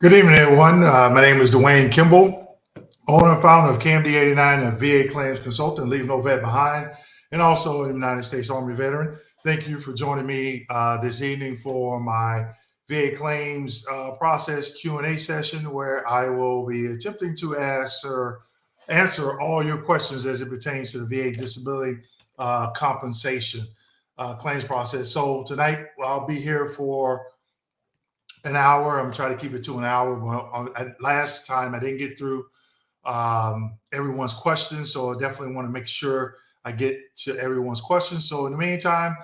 Good evening, everyone. My name is Dwayne Kimball, owner and founder of CAMD89, a VA claims consultant, Leave No Vet Behind, and also a United States Army veteran. Thank you for joining me this evening for my VA claims process Q&A session, where I will be attempting to answer all your questions as it pertains to the VA disability compensation claims process. So tonight I'll be here for an hour. I'm trying to keep it to an hour. Well, last time I didn't get through everyone's questions, so I definitely want to make sure I get to everyone's questions. So in the meantime,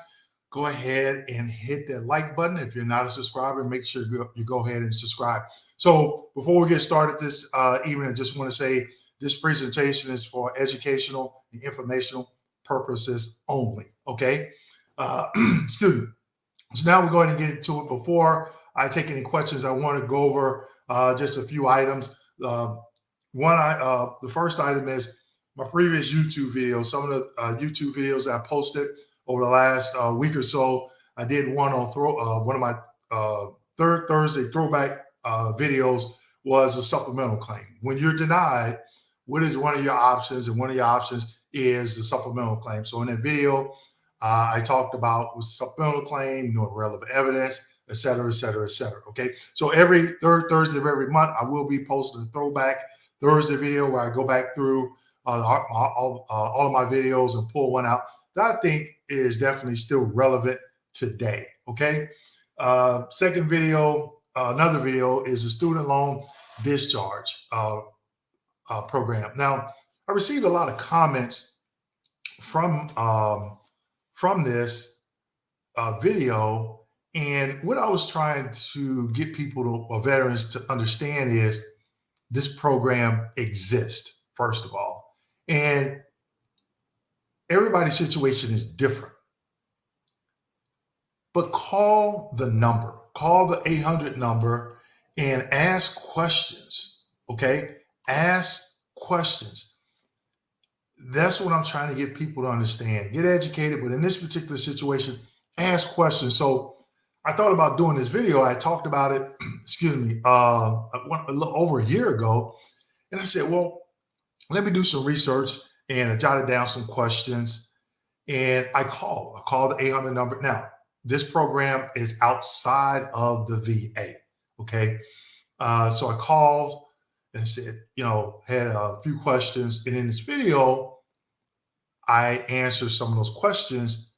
go ahead and hit that like button. If you're not a subscriber, make sure you go ahead and subscribe. So before we get started this evening, I just want to say this presentation is for educational and informational purposes only. Okay. Excuse me. So now we're going to get into it. Before I take any questions, I want to go over just a few items. The first item is my previous YouTube videos. Some of the YouTube videos I posted over the last week or so. I did one on one of my third Thursday throwback videos was a supplemental claim. When you're denied, what is one of your options? And one of your options is the supplemental claim. So in that video, I talked about was supplemental claim, relevant evidence, et cetera, et cetera, et cetera. Okay. So every third Thursday of every month, I will be posting a throwback Thursday video where I go back through all of my videos and pull one out that I think is definitely still relevant today. Okay. Second video, another video is a student loan discharge program. Now, I received a lot of comments from this video. And what I was trying to get people or veterans to understand is this program exists, first of all. And everybody's situation is different. But call the number, call the 800 number and ask questions, okay? Ask questions. That's what I'm trying to get people to understand. Get educated, but in this particular situation, ask questions. So I thought about doing this video. I talked about it, excuse me, a little over a year ago. And I said, well, let me do some research. And I jotted down some questions. And I called the 800 number. Now, this program is outside of the VA, okay? So I called and I said, had a few questions. And in this video, I answered some of those questions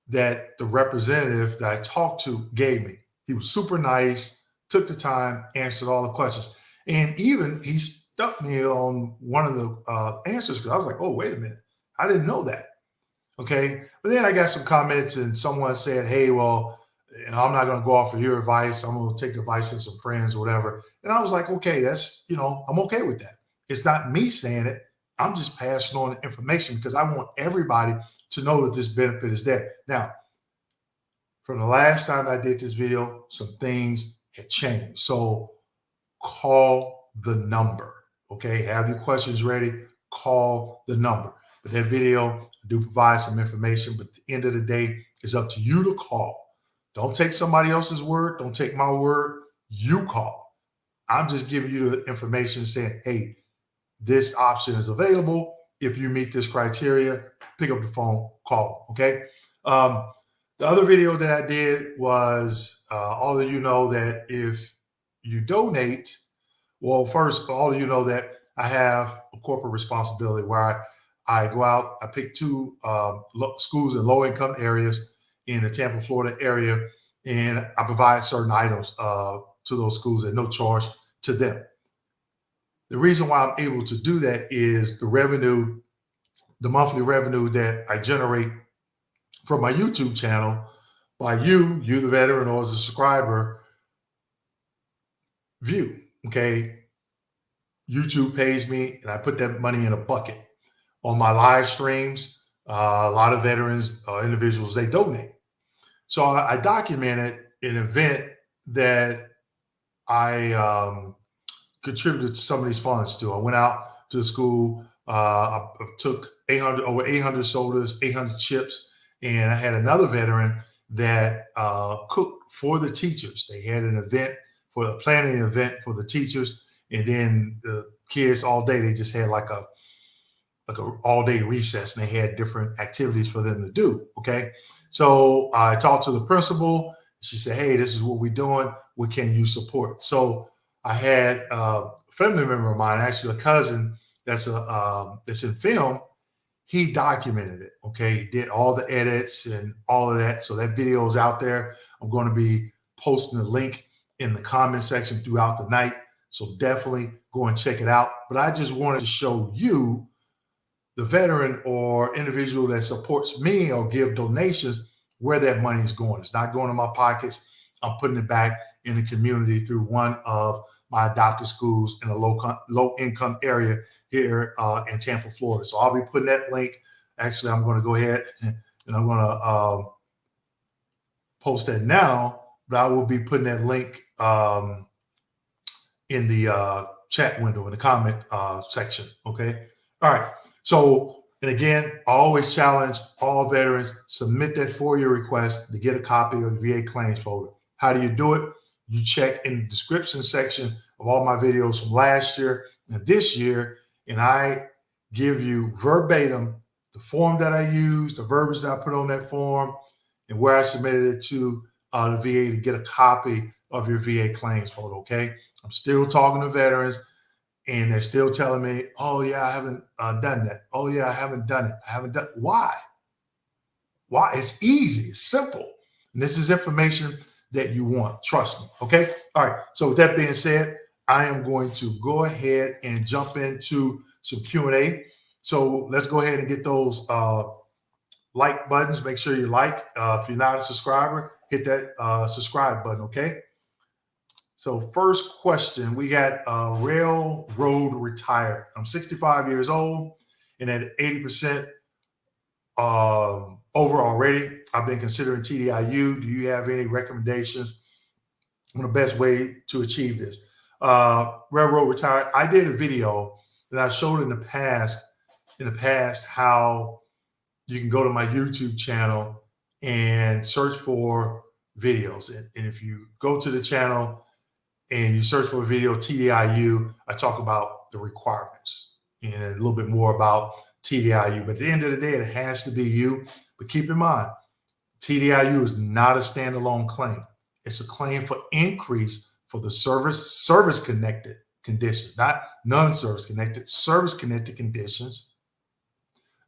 that the representative that I talked to gave me. He was super nice, took the time, answered all the questions. And even he stuck me on one of the answers because I was like, oh, wait a minute. I didn't know that. Okay. But then I got some comments and someone said, hey, well, I'm not going to go off of your advice. I'm going to take the advice of some friends or whatever. And I was like, okay, that's, I'm okay with that. It's not me saying it. I'm just passing on the information because I want everybody to know that this benefit is there. Now, from the last time I did this video, some things had changed. So call the number, okay? Have your questions ready, call the number. But that video, I do provide some information, but at the end of the day, it's up to you to call. Don't take somebody else's word. Don't take my word. You call. I'm just giving you the information saying, hey, this option is available. If you meet this criteria, pick up the phone, call, okay? The other video that I did was all of you know that if you donate, well, first, all of you know that I have a corporate responsibility where I go out, I pick two schools in low-income areas in the Tampa, Florida area, and I provide certain items to those schools at no charge to them. The reason why I'm able to do that is the revenue, the monthly revenue that I generate from my YouTube channel by you the veteran or as a subscriber, view, okay? YouTube pays me and I put that money in a bucket. On my live streams, a lot of veterans, individuals, they donate. So I documented an event that I contributed to some of these funds to. I went out to the school, I took over 800 sodas, 800 chips, and I had another veteran that cooked for the teachers. They had an event for planning an event for the teachers, and then the kids all day they just had like a all day recess, and they had different activities for them to do. Okay, so I talked to the principal. She said, "Hey, this is what we're doing. What can you support?" So I had a family member of mine, actually a cousin that's in film. He documented it. Okay, he did all the edits and all of that. So that video is out there. I'm going to be posting a link in the comment section throughout the night. So definitely go and check it out. But I just wanted to show you, the veteran or individual that supports me or give donations, where that money is going. It's not going in my pockets. I'm putting it back in the community through one of my adopted schools in a low income area here in Tampa, Florida. So I'll be putting that link. Actually, I'm going to go ahead and I'm going to post that now, but I will be putting that link in the chat window, in the comment section. Okay. All right. So, and again, I always challenge all veterans, submit that FOIA request to get a copy of the VA claims folder. How do you do it? You check in the description section of all my videos from last year and this year, and I give you verbatim the form that I used, the verbiage that I put on that form, and where I submitted it to the VA to get a copy of your VA claims folder. Okay. I'm still talking to veterans, and they're still telling me, "Oh yeah, I haven't done that. Oh yeah, I haven't done it. I haven't done." Why? Why? It's easy. It's simple. And this is information that you want. Trust me. Okay. All right. So with that being said, I am going to go ahead and jump into some Q&A. So let's go ahead and get those like buttons. Make sure you like. If you're not a subscriber, hit that subscribe button. Okay. So first question, we got railroad retired. I'm 65 years old and at 80% over already. I've been considering TDIU. Do you have any recommendations on the best way to achieve this? Railroad retired. I did a video that I showed in the past how you can go to my YouTube channel and search for videos. And if you go to the channel and you search for a video TDIU, I talk about the requirements and a little bit more about TDIU. But at the end of the day, it has to be you. But keep in mind, TDIU is not a standalone claim. It's a claim for increase for the service-connected conditions, not non-service connected, service-connected conditions.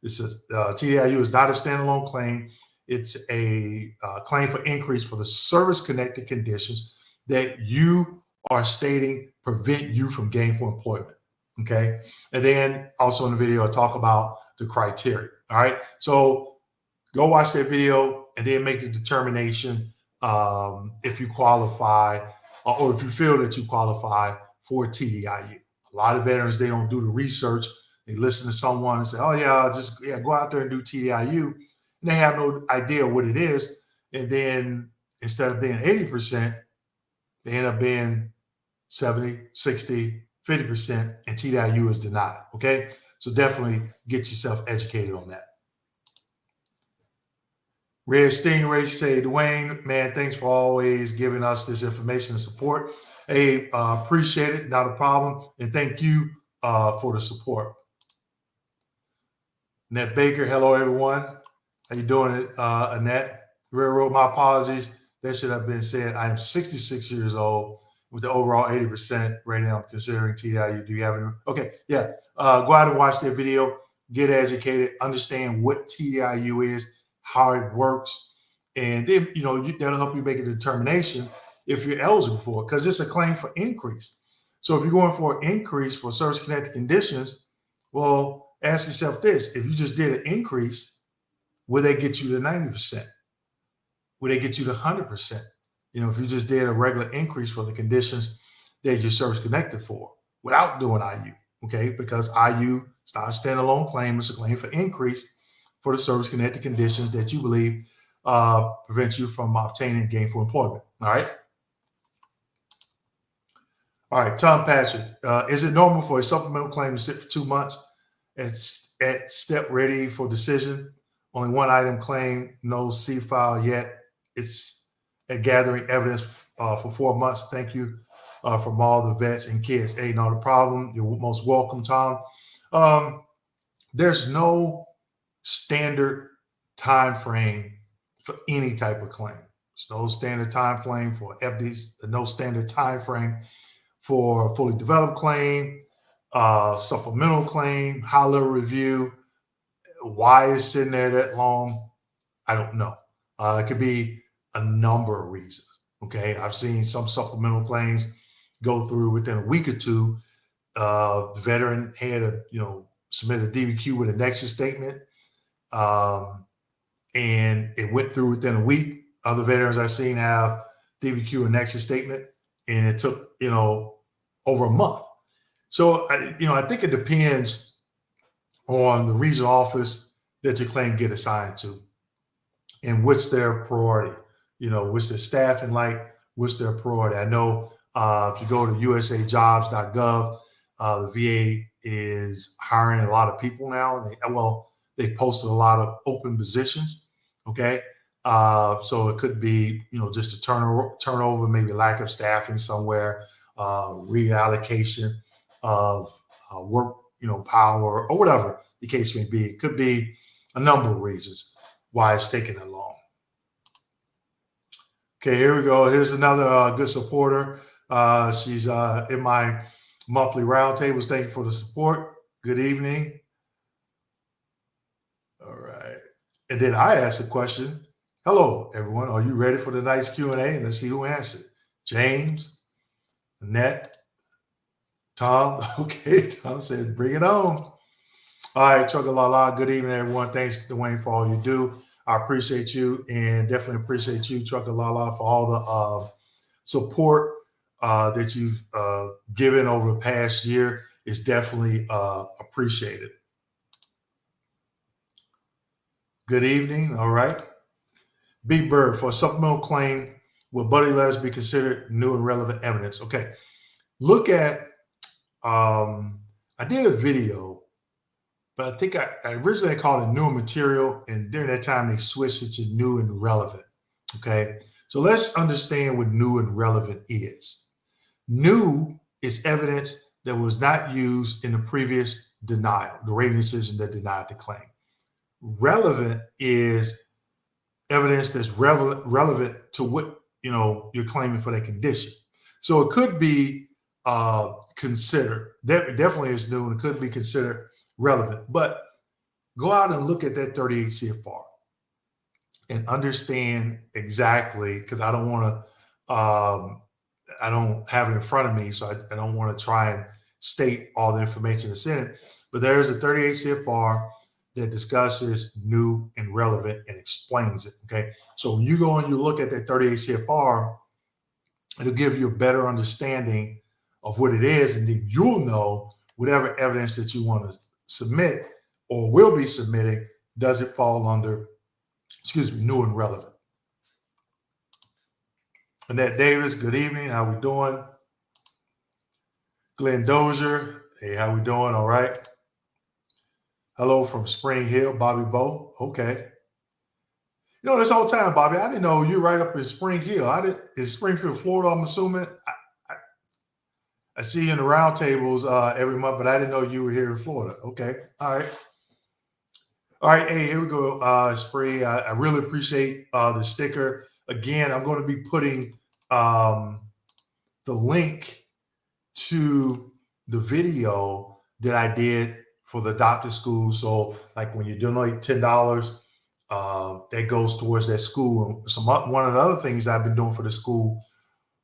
This is TDIU is not a standalone claim. It's a claim for increase for the service-connected conditions that you are stating prevent you from gainful employment. Okay. And then also in the video, I talk about the criteria. All right. So go watch that video and then make the determination if you qualify or if you feel that you qualify for TDIU. A lot of veterans, they don't do the research. They listen to someone and say, "Oh yeah, go out there and do TDIU." And they have no idea what it is. And then instead of being 80%, they end up being 70, 60, 50%, and TDIU is denied. Okay. So definitely get yourself educated on that. Red Stingray say, "Dwayne, man, thanks for always giving us this information and support. Hey, appreciate it. Not a problem. And thank you for the support." Annette Baker, hello, everyone. How you doing, Annette? Railroad, my apologies. That should have been said. I am 66 years old with the overall 80% rating. I'm considering TDIU. Do you have any? Okay, yeah. Go out and watch that video. Get educated. Understand what TDIU is, how it works, and then that'll help you make a determination if you're eligible for it, because it's a claim for increase. So if you're going for an increase for service-connected conditions, well, ask yourself this: if you just did an increase, will they get you to 90%? Will they get you to 100%? If you just did a regular increase for the conditions that you're service connected for without doing IU, okay? Because IU is not a standalone claim, it's a claim for increase for the service connected conditions that you believe prevent you from obtaining gainful employment. All right. All right, Tom Patrick, is it normal for a supplemental claim to sit for 2 months at step ready for decision? Only one item claim, no C file yet. It's at gathering evidence for 4 months. Thank you from all the vets and kids. Hey, no problem. You're most welcome, Tom. There's no standard time frame for any type of claim. There's no standard time frame for FDs, no standard time frame for fully developed claim, supplemental claim, high level review. Why it's sitting there that long, I don't know. It could be a number of reasons. Okay, I've seen some supplemental claims go through within a week or two. The veteran had submit a DBQ with a nexus statement, and it went through within a week. Other veterans I've seen have DBQ and nexus statement, and it took over a month. So I think it depends on the regional office that your claim get assigned to, and what's their priority. What's their staffing like? What's their priority? I know if you go to usajobs.gov, the VA is hiring a lot of people now. They posted a lot of open positions. Okay. So it could be, just a turnover, maybe lack of staffing somewhere, reallocation of work, power, or whatever the case may be. It could be a number of reasons why it's taking that long. Okay, here we go. Here's another good supporter. She's in my monthly roundtables. Thank you for the support. Good evening. All right. And then I asked a question. Hello, everyone. Are you ready for the nice Q&A? Let's see who answered. James, Annette, Tom. Okay, Tom said, bring it on. All right, Chugga-la-la. Good evening, everyone. Thanks, Dwayne, for all you do. I appreciate you, and definitely appreciate you, Chugga-la-la, for all the support that you've given over the past year. Is definitely appreciated. Good evening. All right. B. Bird, for a supplemental claim, will buddy letters be considered new and relevant evidence? Okay. Look at, I did a video, but I think I originally called it new and material, and during that time they switched it to new and relevant. Okay. So let's understand what new and relevant is. New is evidence that was not used in the previous denial, the rating decision that denied the claim. Relevant is evidence that's relevant to what you're claiming for that condition. So it could be considered, definitely is new, and it could be considered relevant. But go out and look at that 38 CFR and understand exactly, because I don't want to, I don't have it in front of me, so I don't want to try and state all the information that's in it. But there's a 38 CFR that discusses new and relevant and explains it. Okay. So when you go and you look at that 38 CFR, it'll give you a better understanding of what it is. And then you'll know whatever evidence that you want to submit or will be submitting, does it fall under, new and relevant. Annette Davis, good evening. How we doing? Glenn Dozier, hey, how we doing? All right. Hello from Spring Hill, Bobby Bowe. Okay. This whole time, Bobby, I didn't know you right up in Spring Hill. Is Springfield, Florida, I'm assuming? I see you in the roundtables every month, but I didn't know you were here in Florida. Okay. All right. All right. Hey, here we go, Spree. I really appreciate the sticker. Again, I'm going to be putting the link to the video that I did for the adopted school. So like when you donate $10, that goes towards that school. And one of the other things I've been doing for the school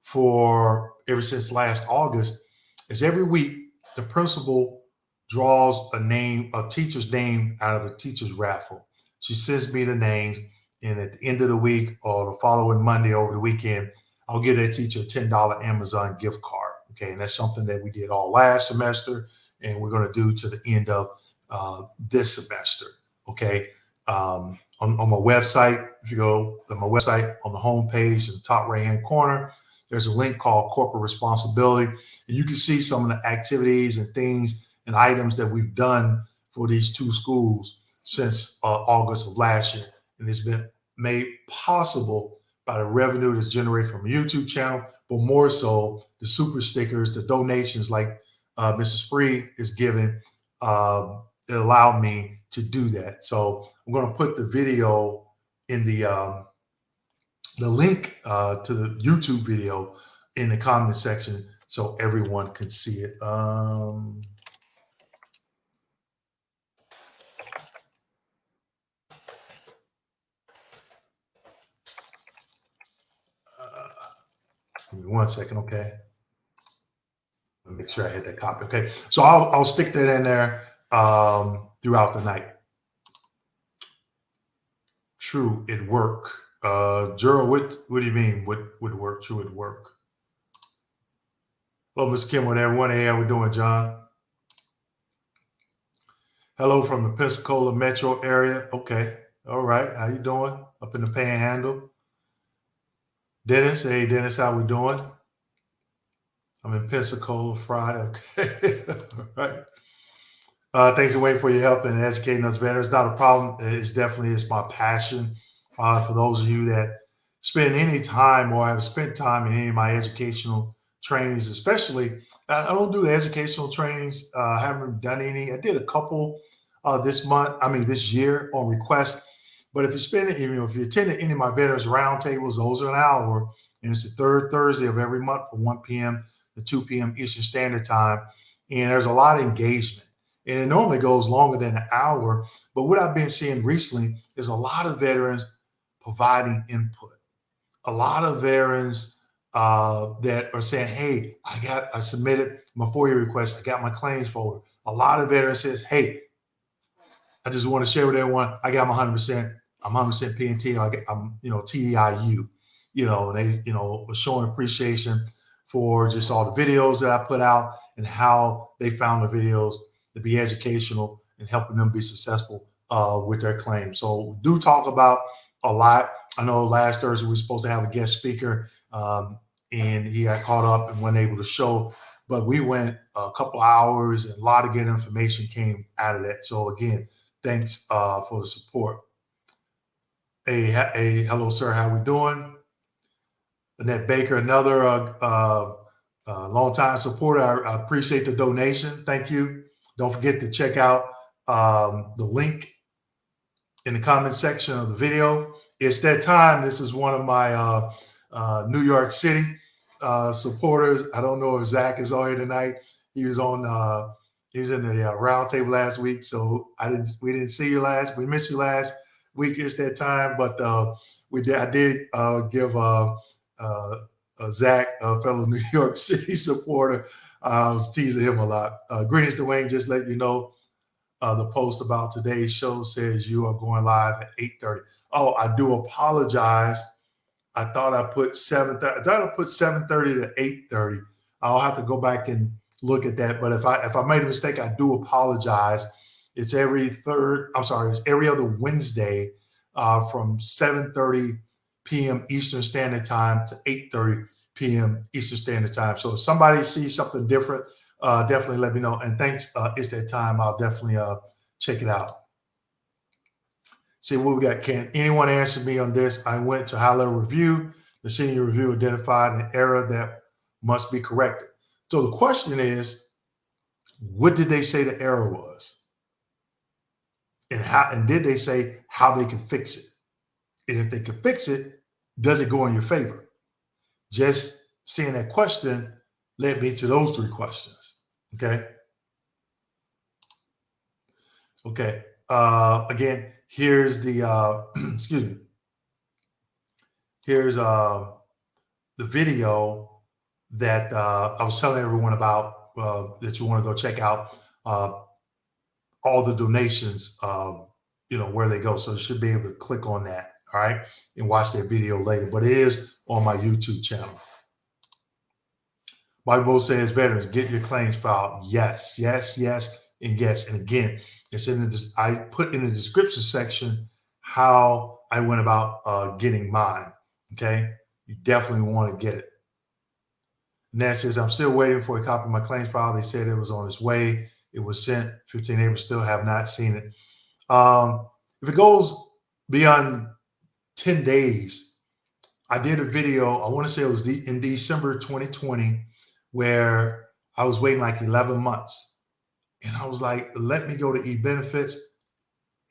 for ever since last August is every week the principal draws a teacher's name out of a teacher's raffle. She sends me the names, and at the end of the week or the following Monday over the weekend, I'll give that teacher a $10 Amazon gift card. Okay, and that's something that we did all last semester, and we're going to do to the end of this semester. Okay, on my website, if you go to my website, on the home page in the top right hand corner, there's a link called Corporate Responsibility, and you can see some of the activities and things and items that we've done for these two schools since August of last year, and it's been made possible by the revenue that's generated from a YouTube channel, but more so the super stickers, the donations like Mr. Spree is giving that allowed me to do that. So I'm going to put the video in the link to the YouTube video in the comment section so everyone can see it. Give me 1 second, okay? Let me make sure I hit that copy. Okay, so I'll stick that in there throughout the night. True, it work. Gerald, what do you mean? What would work? True, it work. Hello, Ms. Kim, with everyone. Hey, how we doing, John? Hello from the Pensacola metro area. Okay, all right. How you doing? Up in the Panhandle. Dennis, hey Dennis, how we doing? I'm in Pensacola Friday. Okay, all right. Thanks for waiting for your help and educating us veterans. Not a problem. It's my passion. For those of you that spend any time or have spent time in any of my educational trainings, especially, I don't do the educational trainings. I haven't done any. I did a couple this year on request. But if you attended any of my veterans roundtables, those are an hour, and it's the third Thursday of every month from 1 p.m. to 2 p.m. Eastern Standard Time. And there's a lot of engagement. And it normally goes longer than an hour. But what I've been seeing recently is a lot of veterans providing input. A lot of veterans that are saying, hey, I submitted my FOIA request. I got my claims folder. A lot of veterans says, hey, I just want to share with everyone, I got my 100%. I'm 100% P&T. I'm TDIU, and they, were showing appreciation for just all the videos that I put out and how they found the videos to be educational and helping them be successful with their claims. So we do talk about a lot. I know last Thursday we were supposed to have a guest speaker and he got caught up and wasn't able to show, but we went a couple hours and a lot of good information came out of that. So again, thanks for the support. Hey, hello, sir. How we doing? Annette Baker, another longtime supporter. I appreciate the donation. Thank you. Don't forget to check out the link in the comment section of the video. It's that time. This is one of my New York City supporters. I don't know if Zach is on here tonight. He was in the round table last week, so we didn't see you we missed you last week. It's that time, but I did give Zach, a fellow New York City supporter. I was teasing him a lot. Greetings, Dwayne. Just let you know, the post about today's show says you are going live at 8:30. Oh, I do apologize. I thought I put 7:30. I thought I put 7:30 to 8:30. I'll have to go back and look at that. But if I made a mistake, I do apologize. It's every other Wednesday from 7:30 p.m. Eastern Standard Time to 8:30 p.m. Eastern Standard Time. So if somebody sees something different, definitely let me know. And thanks. It's that time. I'll definitely check it out. See what we got. Can anyone answer me on this? I went to high-level review. The senior review identified an error that must be corrected. So the question is, what did they say the error was? And did they say how they can fix it? And if they can fix it, does it go in your favor? Just seeing that question led me to those three questions. Okay. Okay. Again, here's the excuse me. Here's the video that I was telling everyone about that you want to go check out all the donations, where they go. So you should be able to click on that. All right. And watch that video later, but it is on my YouTube channel. Bible says, veterans, get your claims filed. Yes, yes, yes, and yes. And again, it's I put in the description section how I went about getting mine. Okay. You definitely want to get it. And that says, I'm still waiting for a copy of my claims file. They said it was on its way. It was sent. 15 neighbors still have not seen it. If it goes beyond 10 days, I did a video, I want to say it was in December 2020, where I was waiting like 11 months. And I was like, let me go to e-benefits.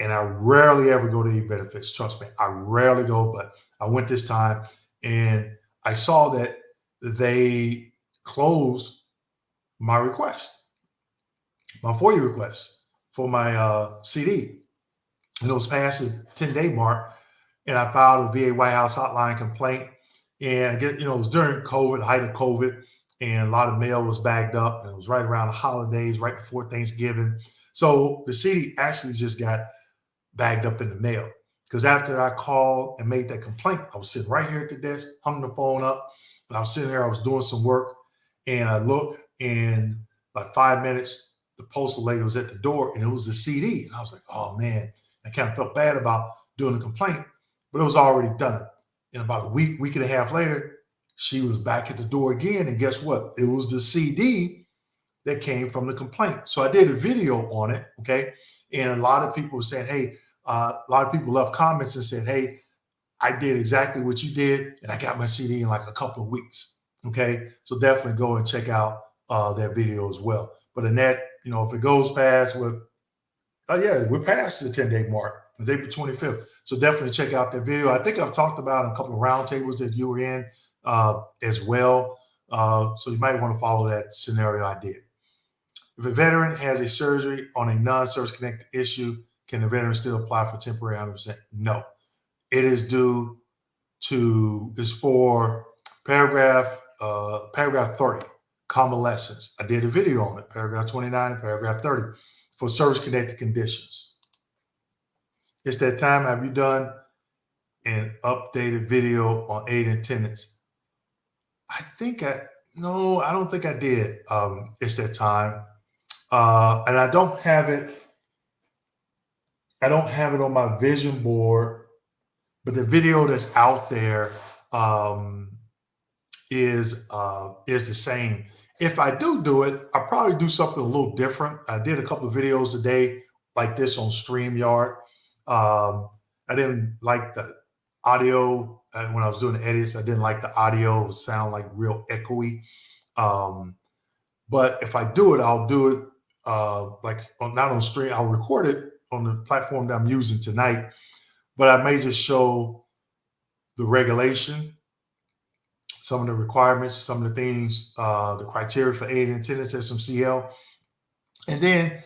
And I rarely ever go to e-benefits. Trust me, I rarely go, but I went this time and I saw that they closed my request, my FOIA request for my CD. And it was past the 10-day mark. And I filed a VA White House hotline complaint. And I guess, it was during COVID, height of COVID, and a lot of mail was bagged up. And it was right around the holidays, right before Thanksgiving. So the CD actually just got bagged up in the mail. Because after I called and made that complaint, I was sitting right here at the desk, hung the phone up, and I was sitting there, I was doing some work, and I looked, and like 5 minutes, the postal lady was at the door, and it was the CD. And I was like, oh man, I kind of felt bad about doing the complaint, but it was already done. And about a week and a half later, she was back at the door again, and guess what? It was the CD that came from the complaint. So I did a video on it, okay? And a lot of people were saying, hey, a lot of people left comments and said, hey, I did exactly what you did, and I got my CD in like a couple of weeks, okay? So definitely go and check out that video as well. But Annette, if it goes past, we're past the 10-day mark. It's April 25th. So definitely check out that video. I think I've talked about a couple of roundtables that you were in as well. So you might want to follow that scenario I did. If a veteran has a surgery on a non-service connected issue, can the veteran still apply for temporary 100%? No. It is for paragraph 30, convalescence. I did a video on it, paragraph 29 and paragraph 30, for service-connected conditions. It's that time. Have you done an updated video on aid and attendance? I don't think I did. It's that time. And I don't have it. I don't have it on my vision board, but the video that's out there is the same. If I do it, I'll probably do something a little different. I did a couple of videos today like this on StreamYard. I didn't like the audio when I was doing the edits. I didn't like the audio. It would sound like real echoey. But if I do it, I'll do it not on stream. I'll record it on the platform that I'm using tonight. But I may just show the regulation, some of the requirements, some of the things, the criteria for aid and attendance SMCL, and then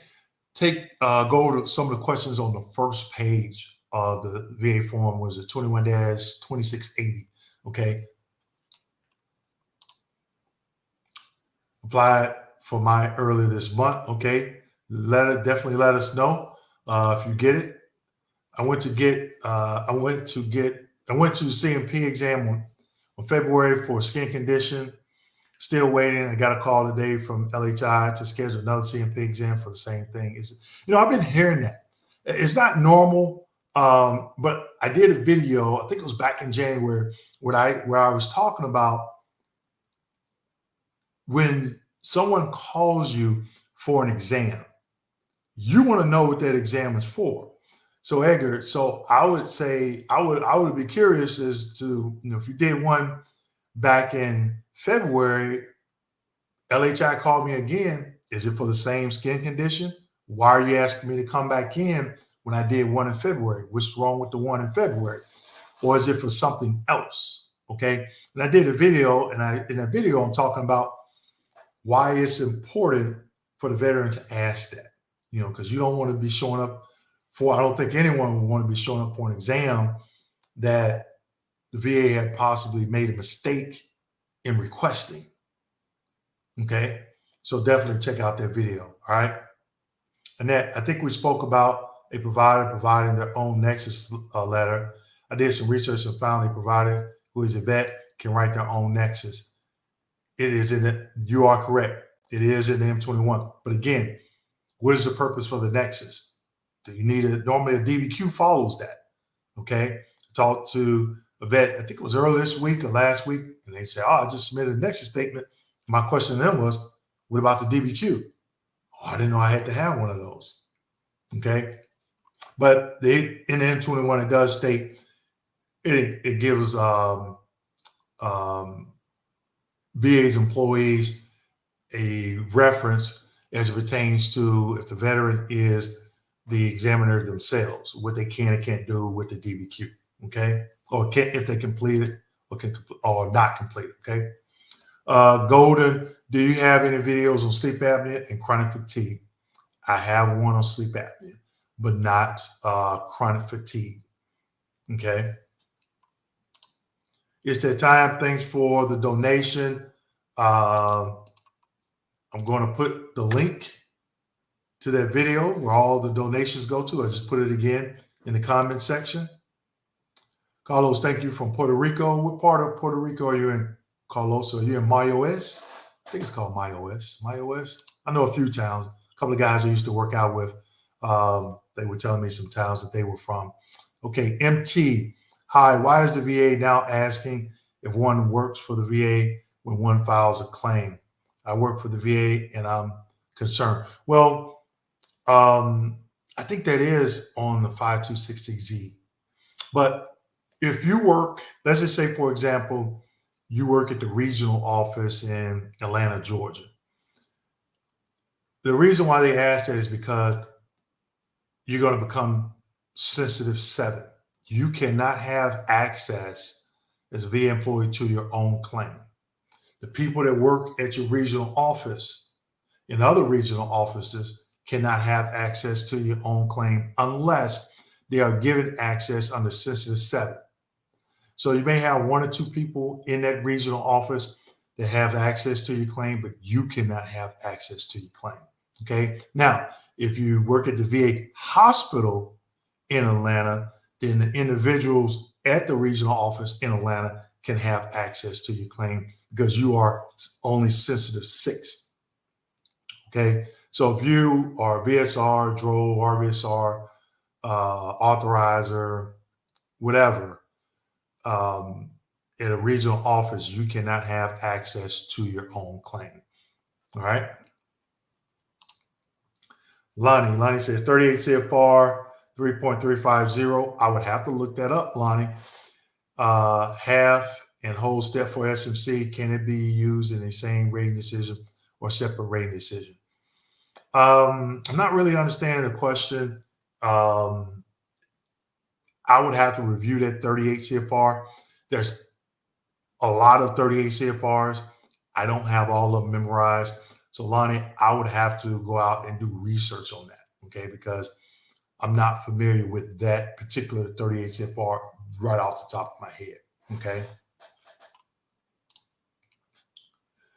go to some of the questions on the first page of the VA form. Was it 21-2680? Okay. Applied for mine earlier this month. Okay. Definitely let us know if you get it. I went to the CMP exam on February for a skin condition. Still waiting. I got a call today from LHI to schedule another CMP exam for the same thing. I've been hearing that. It's not normal, but I did a video, I think it was back in January, where I was talking about when someone calls you for an exam, you want to know what that exam is for. So Edgar, I would say I would be curious as to, if you did one back in February, LHI called me again. Is it for the same skin condition? Why are you asking me to come back in when I did one in February? What's wrong with the one in February? Or is it for something else? Okay. And I did a video, and in that video, I'm talking about why it's important for the veteran to ask that, because you don't want to be showing up I don't think anyone would want to be showing up for an exam that the VA had possibly made a mistake in requesting. Okay. So definitely check out that video. All right. Annette, I think we spoke about a provider providing their own Nexus letter. I did some research and found a provider who is a vet can write their own Nexus. It is you are correct. It is in the M21. But again, what is the purpose for the Nexus? Do you need normally a DBQ follows that? Okay. I talked to a vet, I think it was earlier this week or last week, and they said, I just submitted a Nexus statement. My question to them was, what about the DBQ? I didn't know I had to have one of those. Okay. But in the M21, it does state it gives um, VA's employees a reference as it pertains to if the veteran is the examiner themselves, what they can and can't do with the DBQ, okay? Or if they complete it or not complete it, okay? Golden, do you have any videos on sleep apnea and chronic fatigue? I have one on sleep apnea, but not chronic fatigue, okay? It's that time. Thanks for the donation. I'm going to put the link to that video where all the donations go to. I just put it again in the comment section. Carlos, thank you from Puerto Rico. What part of Puerto Rico are you in, Carlos? Are you in Mayos? I think it's called Mayos. Mayos? I know a few towns. A couple of guys I used to work out with, they were telling me some towns that they were from. Okay, MT. Hi, why is the VA now asking if one works for the VA when one files a claim? I work for the VA and I'm concerned. Well, I think that is on the 5260Z. But if you work, let's just say, for example, you work at the regional office in Atlanta, Georgia. The reason why they ask that is because you're going to become sensitive 7. You cannot have access as a VA employee to your own claim. The people that work at your regional office in other regional offices cannot have access to your own claim unless they are given access under sensitive 7. So you may have 1 or 2 people in that regional office that have access to your claim, but you cannot have access to your claim. Okay. Now, if you work at the VA hospital in Atlanta, then the individuals at the regional office in Atlanta can have access to your claim because you are only sensitive 6. Okay. So if you are VSR, DRO, RVSR, authorizer, whatever, at a regional office, you cannot have access to your own claim. All right. Lonnie says 38 CFR 3.350. I would have to look that up, Lonnie. Half and whole step for SMC, can it be used in the same rating decision or separate rating decision? I'm not really understanding the question. I would have to review that 38 CFR. There's a lot of 38 CFRs. I don't have all of them memorized. So Lonnie, I would have to go out and do research on that, okay? Because I'm not familiar with that particular 38 CFR right off the top of my head, okay?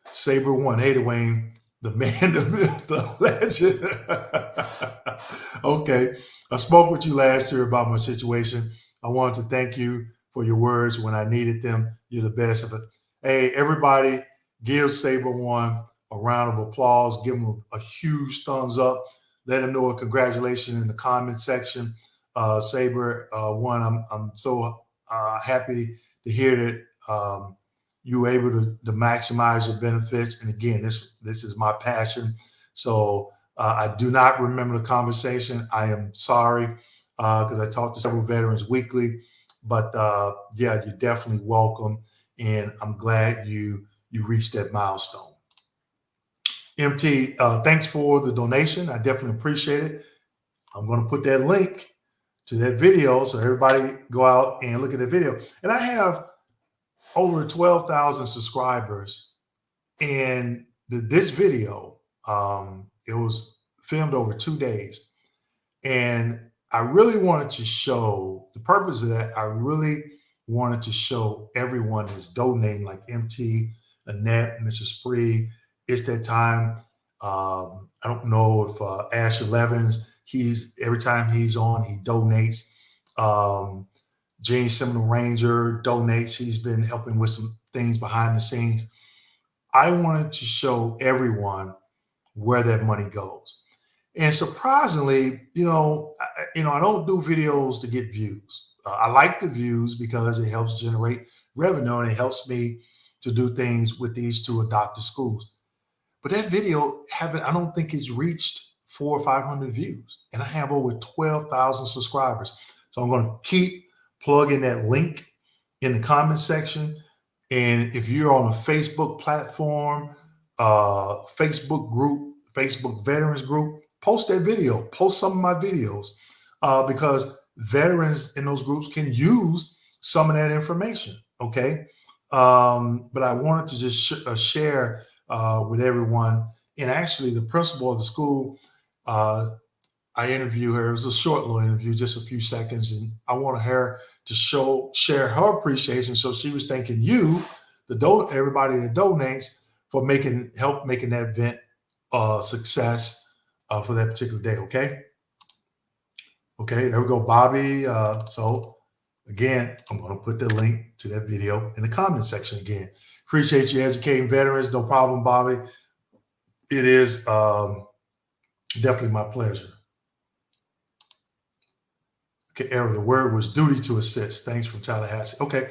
Saber 1, hey Dwayne, the man, the myth, the legend. Okay, I spoke with you last year about my situation. I wanted to thank you for your words when I needed them. You're the best of it. Hey, everybody, give Saber 1 a round of applause. Give him a huge thumbs up. Let him know a congratulations in the comment section. Saber 1, I'm so happy to hear that you were able to maximize your benefits. And again, this is my passion. So I do not remember the conversation. I am sorry because I talk to several veterans weekly. But yeah, you're definitely welcome. And I'm glad you reached that milestone. MT, thanks for the donation. I definitely appreciate it. I'm going to put that link to that video so everybody go out and look at the video. And I have over 12,000 subscribers. And this video, it was filmed over 2 days. And I really wanted to show, the purpose of that, I really wanted to show everyone is donating, like MT, Annette, Mr. Spree. It's that time. I don't know if Asher Levins, every time he's on, he donates. Gene Seminole Ranger donates. He's been helping with some things behind the scenes. I wanted to show everyone where that money goes. And surprisingly, I don't do videos to get views. I like the views because it helps generate revenue and it helps me to do things with these 2 adopted schools. But that video I don't think it's reached 400 or 500 views. And I have over 12,000 subscribers. So I'm going to keep plugging that link in the comment section. And if you're on a Facebook platform, Facebook group, Facebook veterans group, post that video, post some of my videos, because veterans in those groups can use some of that information. Okay. But I wanted to just share with everyone. And actually, the principal of the school, I interviewed her. It was a short little interview, just a few seconds, and I wanted her to share her appreciation. So she was thanking you, everybody that donates, for help making that event a success for that particular day. Okay, there we go, Bobby. So again, I'm going to put the link to that video in the comment section again. Appreciate you educating veterans. No problem, Bobby. It is definitely my pleasure. Okay, error. The word was duty to assist. Thanks from Tallahassee. Okay.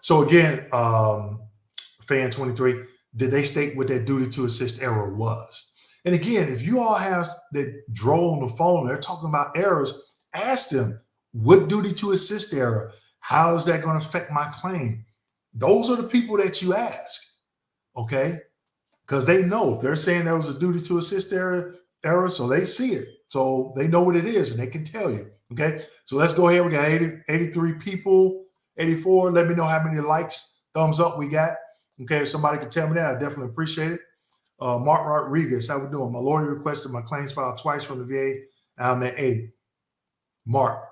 So again, fan 23, did they state what that duty to assist error was? And again, if you all have that drove on the phone, they're talking about errors, ask them, what duty to assist error? How is that going to affect my claim? Those are the people that you ask. Okay. Because they know if they're saying there was a duty to assist error, so they see it. So they know what it is and they can tell you. Okay. So let's go ahead. We got 83 people, 84. Let me know how many likes, thumbs up we got. Okay. If somebody can tell me that, I definitely appreciate it. Mark Rodriguez, how we doing? My lawyer requested my claims filed twice from the VA. Now I'm at 80. Mark,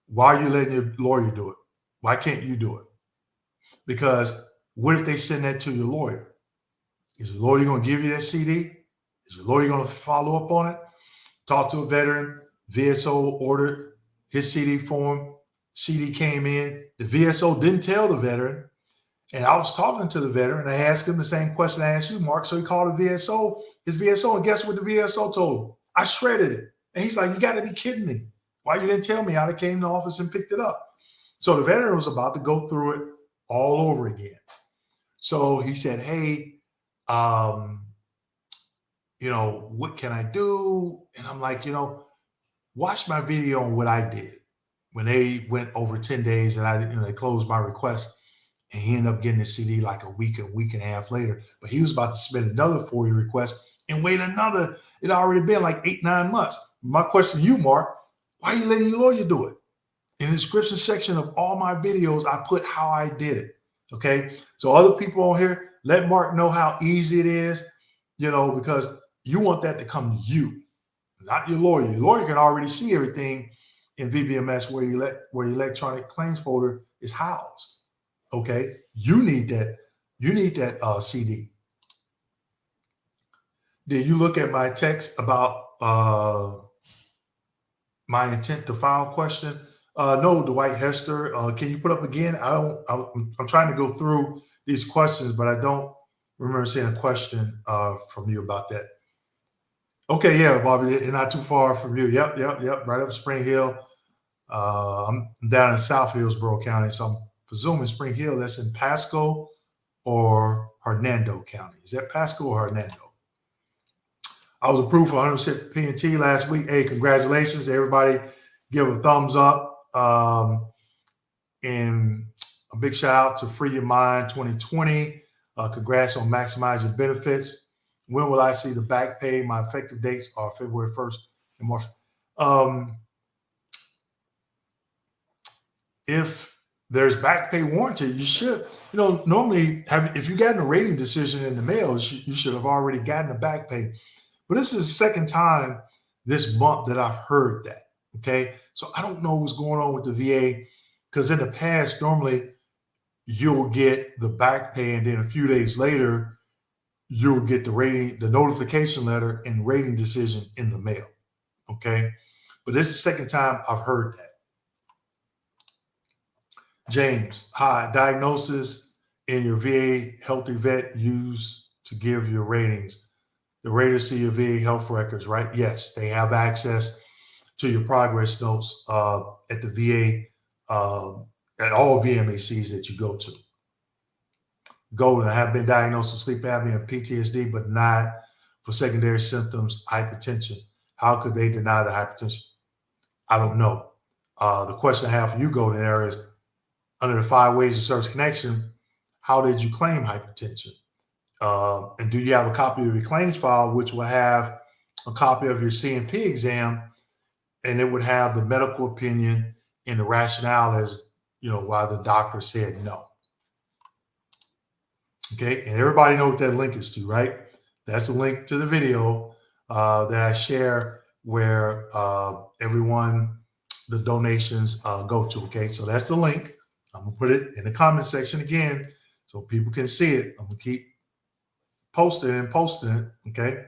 why are you letting your lawyer do it? Why can't you do it? Because what if they send that to your lawyer? Is your lawyer going to give you that CD? Is your lawyer going to follow up on it? Talk to a veteran. VSO ordered his CD form. CD came in. The VSO didn't tell the veteran. And I was talking to the veteran. I asked him the same question I asked you, Mark. So he called the VSO, his VSO, and guess what the VSO told him? I shredded it. And he's like, you got to be kidding me. Why you didn't tell me? I came to the office and picked it up. So the veteran was about to go through it all over again. So he said, hey, what can I do? And I'm like, watch my video on what I did when they went over 10 days and they closed my request. And he ended up getting the CD like a week and a half later. But he was about to submit another FOIA request and wait another. It already been like 8-9 months. My question to you, Mark, why are you letting your lawyer do it? In the description section of all my videos, I put how I did it. Okay. So other people on here, let Mark know how easy it is, because you want that to come to you, not your lawyer. Your lawyer can already see everything in VBMS where your electronic claims folder is housed. Okay, you need that. You need that CD. Did you look at my text about my intent to file question? No, Dwight Hester. Can you put up again? I'm trying to go through these questions, but I don't remember seeing a question from you about that. Okay, yeah, Bobby, you're not too far from you. Yep, right up Spring Hill. I'm down in South Hillsborough County, so I'm presuming Spring Hill, that's in Pasco or Hernando County. Is that Pasco or Hernando? I was approved for 100% P&T last week. Hey, congratulations. Everybody give a thumbs up. And a big shout out to Free Your Mind 2020. Congrats on maximizing benefits. When will I see the back pay? My effective dates are February 1st and March. If there's back pay warranty, you should, normally if you gotten a rating decision in the mail, you should have already gotten a back pay. But this is the second time this month that I've heard that. Okay. So I don't know what's going on with the VA, because in the past, normally you'll get the back pay and then a few days later, you'll get the notification letter and rating decision in the mail. Okay. But this is the second time I've heard that. James, hi. Diagnosis in your VA healthy vet used to give your ratings. The raters see your VA health records, right? Yes, they have access to your progress notes at the VA, at all VMACs that you go to. Golden, I have been diagnosed with sleep apnea and PTSD, but not for secondary symptoms, hypertension. How could they deny the hypertension? I don't know. The question I have for you, Golden, there is, under the 5 ways of service connection, how did you claim hypertension? And do you have a copy of your claims file, which will have a copy of your CMP exam, and it would have the medical opinion and the rationale as, why the doctor said no. Okay, and everybody know what that link is to, right? That's a link to the video that I share where everyone, the donations go to. Okay, so that's the link. I'm gonna put it in the comment section again so people can see it. I'm gonna keep posting it. Okay.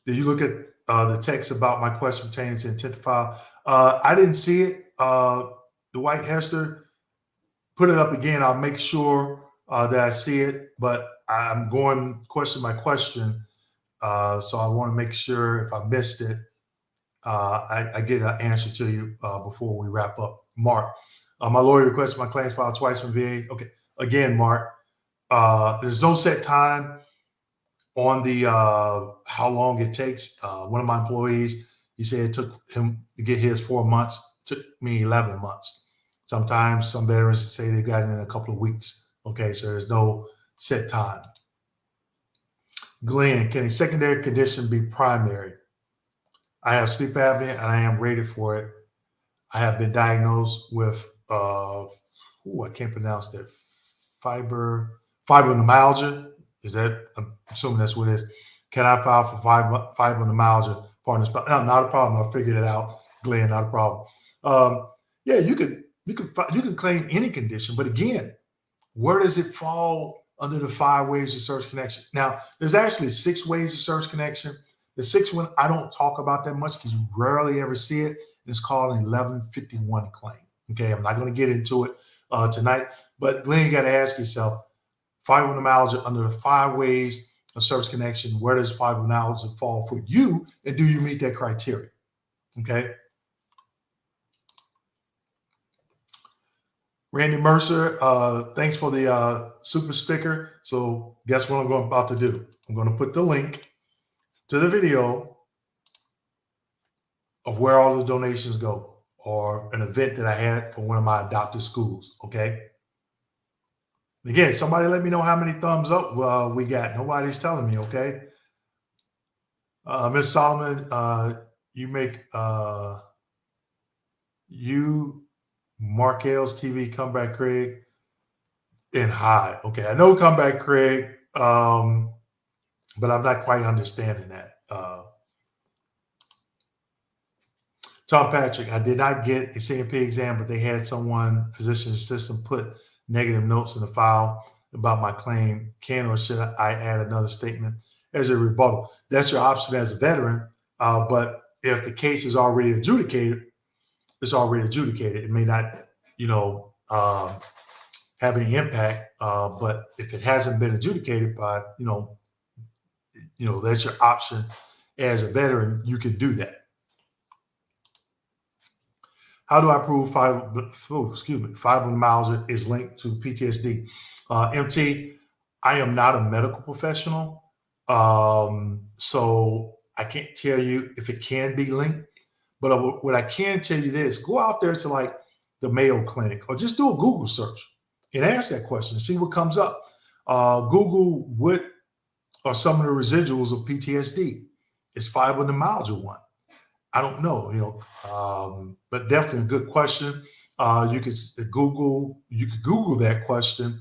Did you look at the text about my question pertaining to intent to file? I didn't see it. Dwight Hester, put it up again. I'll make sure that I see it, but I'm going question by question. So I want to make sure if I missed it, I get an answer to you before we wrap up. Mark, my lawyer requested my claims filed twice from VA. Okay, again, Mark, there's no set time on the how long it takes. One of my employees, he said it took him to get his 4 months. It took me 11 months. Sometimes some veterans say they got it in a couple of weeks. Okay, so there's no set time. Glenn, can a secondary condition be primary? I have sleep apnea and I am rated for it. I have been diagnosed with, I can't pronounce that, fibromyalgia. Is that, I'm assuming that's what it is. Can I file for fibromyalgia? No, not a problem. I figured it out, Glenn, not a problem. Yeah, you can claim any condition, but again, where does it fall under the 5 ways of service connection? Now, there's actually 6 ways of service connection. The 6th one, I don't talk about that much because you rarely ever see it. It's called an 1151 claim. Okay, I'm not going to get into it tonight, but Glenn, you got to ask yourself, fibromyalgia under the 5 ways of service connection, where does fibromyalgia fall for you, and do you meet that criteria? Okay. Randy Mercer, thanks for the super sticker. So guess what I'm about to do? I'm going to put the link to the video of where all the donations go, or an event that I had for one of my adopted schools. Okay. Again, somebody let me know how many thumbs up we got. Nobody's telling me. Okay. Ms. Solomon, you make Markel's TV comeback, Craig, and high. Okay, I know comeback, Craig, but I'm not quite understanding that. Tom Patrick, I did not get a CMP exam, but they had someone, physician assistant, put negative notes in the file about my claim. Can or should I add another statement as a rebuttal? That's your option as a veteran, but if the case is already adjudicated, it's already adjudicated. It may not, have any impact, but if it hasn't been adjudicated by, that's your option as a veteran. You can do that. How do I prove fibromyalgia is linked to PTSD? MT, I am not a medical professional, so I can't tell you if it can be linked. But what I can tell you is go out there to like the Mayo Clinic or just do a Google search and ask that question and see what comes up. Google what are some of the residuals of PTSD. Is fibromyalgia one? I don't know, but definitely a good question. You could Google that question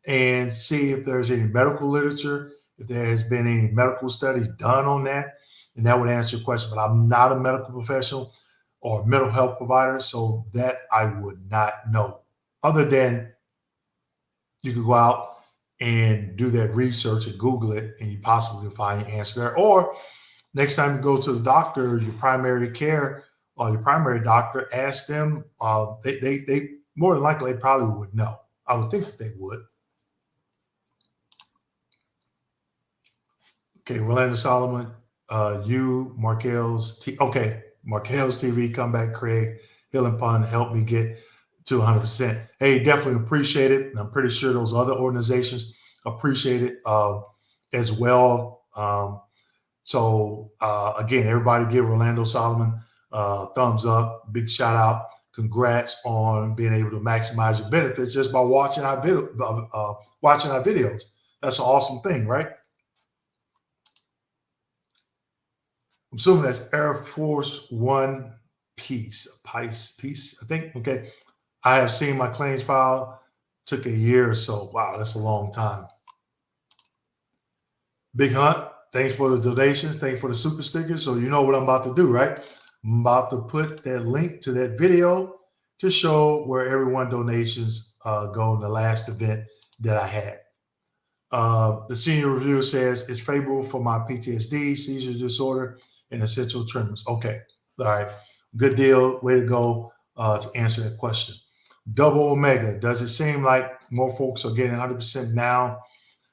and see if there's any medical literature, if there has been any medical studies done on that, and that would answer your question. But I'm not a medical professional or mental health provider, so that I would not know. Other than you could go out and do that research and Google it, and you possibly find an answer there. Or next time you go to the doctor, your primary care or your primary doctor, ask them. They more than likely they probably would know. I would think that they would. Okay, Rolando Solomon, Markel's TV comeback, Craig, Healing Pond helped me get to 100%. Hey, definitely appreciate it. And I'm pretty sure those other organizations appreciate it as well. So again, everybody give Rolando Solomon thumbs up, big shout out. congrats on being able to maximize your benefits just by watching our videos. That's an awesome thing, right? I'm assuming that's Air Force One Peace, I think. Okay. I have seen my claims file took a year or so. Wow, that's a long time. Big Hunt, thanks for the donations. Thanks for the super stickers. So you know what I'm about to do, right? I'm about to put that link to that video to show where everyone donations go in the last event that I had. The senior reviewer says it's favorable for my PTSD, seizure disorder, and essential tremors. Okay. All right. Good deal. Way to go to answer that question. Double Omega, does it seem like more folks are getting 100% now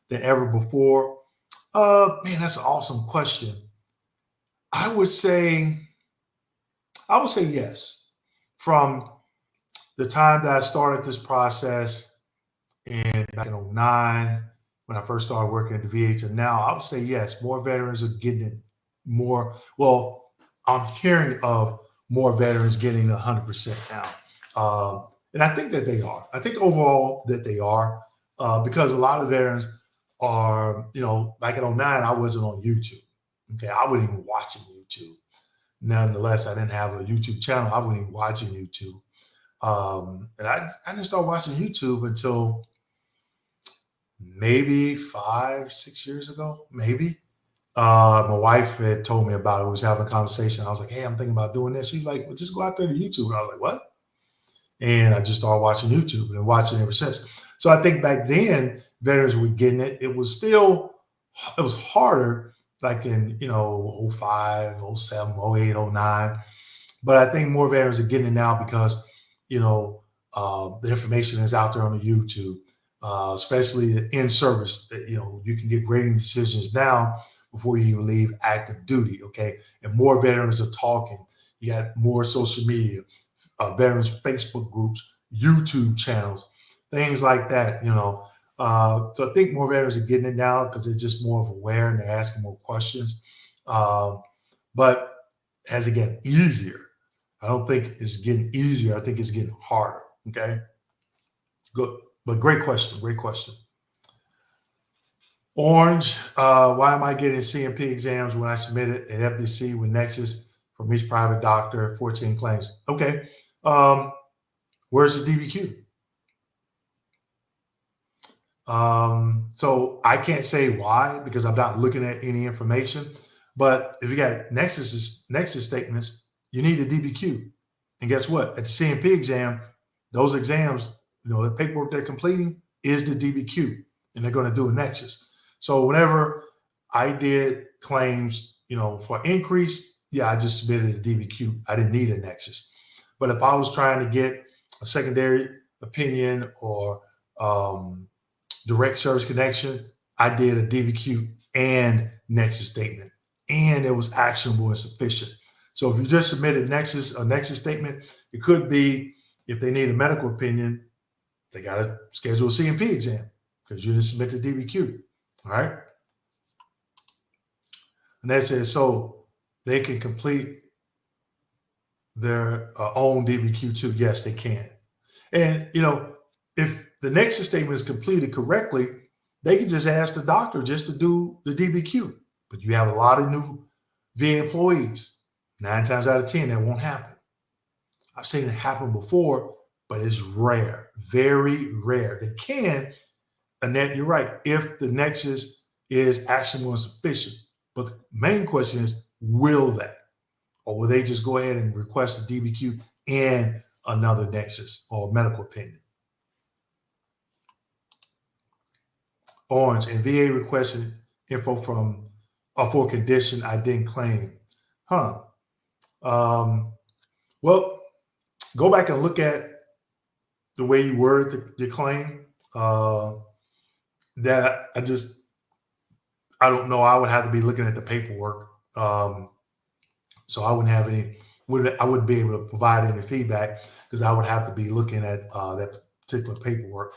than ever before? Man, that's an awesome question. I would say yes. From the time that I started this process back in 09, when I first started working at the VA to now, I would say yes, more veterans are getting it more. Well, I'm hearing of more veterans getting 100% now. And I think that they are. I think overall that they are because a lot of veterans are, back in 09, I wasn't on YouTube. Okay. I wasn't even watching YouTube. Nonetheless, I didn't have a YouTube channel. I wasn't even watching YouTube. And I didn't start watching YouTube until maybe 5-6 years ago, maybe. My wife had told me about it. We was having a conversation. I was like, hey, I'm thinking about doing this. She's like, well, just go out there to YouTube. And I was like, what? And I just started watching YouTube and been watching ever since. So I think back then, veterans were getting it. It was harder, like in, 05, 07, 08, 09. But I think more veterans are getting it now because, the information is out there on the YouTube, especially the in-service. You can get rating decisions now before you even leave active duty, okay? And more veterans are talking. You got more social media, veterans Facebook groups, YouTube channels, things like that, So I think more veterans are getting it now because they're just more aware and they're asking more questions. But as it gets easier, I don't think it's getting easier. I think it's getting harder, okay? Good, but great question, great question. Orange, why am I getting CMP exams when I submitted an FDC with Nexus from each private doctor, 14 claims? Okay. Where's the DBQ? So I can't say why because I'm not looking at any information. But if you got Nexus statements, you need a DBQ. And guess what? At the CMP exam, those exams, the paperwork they're completing is the DBQ, and they're going to do a Nexus. So whenever I did claims, for increase, I just submitted a DBQ. I didn't need a Nexus. But if I was trying to get a secondary opinion or direct service connection, I did a DBQ and Nexus statement, and it was actionable and sufficient. So if you just submitted a Nexus statement, it could be if they need a medical opinion, they got to schedule a CMP exam because you didn't submit the DBQ. All right. And that says so they can complete their own DBQ too. Yes, they can. And, if the Nexus statement is completed correctly, they can just ask the doctor just to do the DBQ. But you have a lot of new VA employees. 9 times out of 10, that won't happen. I've seen it happen before, but it's rare, very rare. They can, Annette, you're right, if the Nexus is actionable and sufficient. But the main question is, will they? Or will they just go ahead and request a DBQ and another Nexus or medical opinion? Orange, and VA requested info for a condition I didn't claim. Well, go back and look at the way you worded the claim. That I don't know. I would have to be looking at the paperwork. So I wouldn't have I wouldn't be able to provide any feedback because I would have to be looking at that particular paperwork.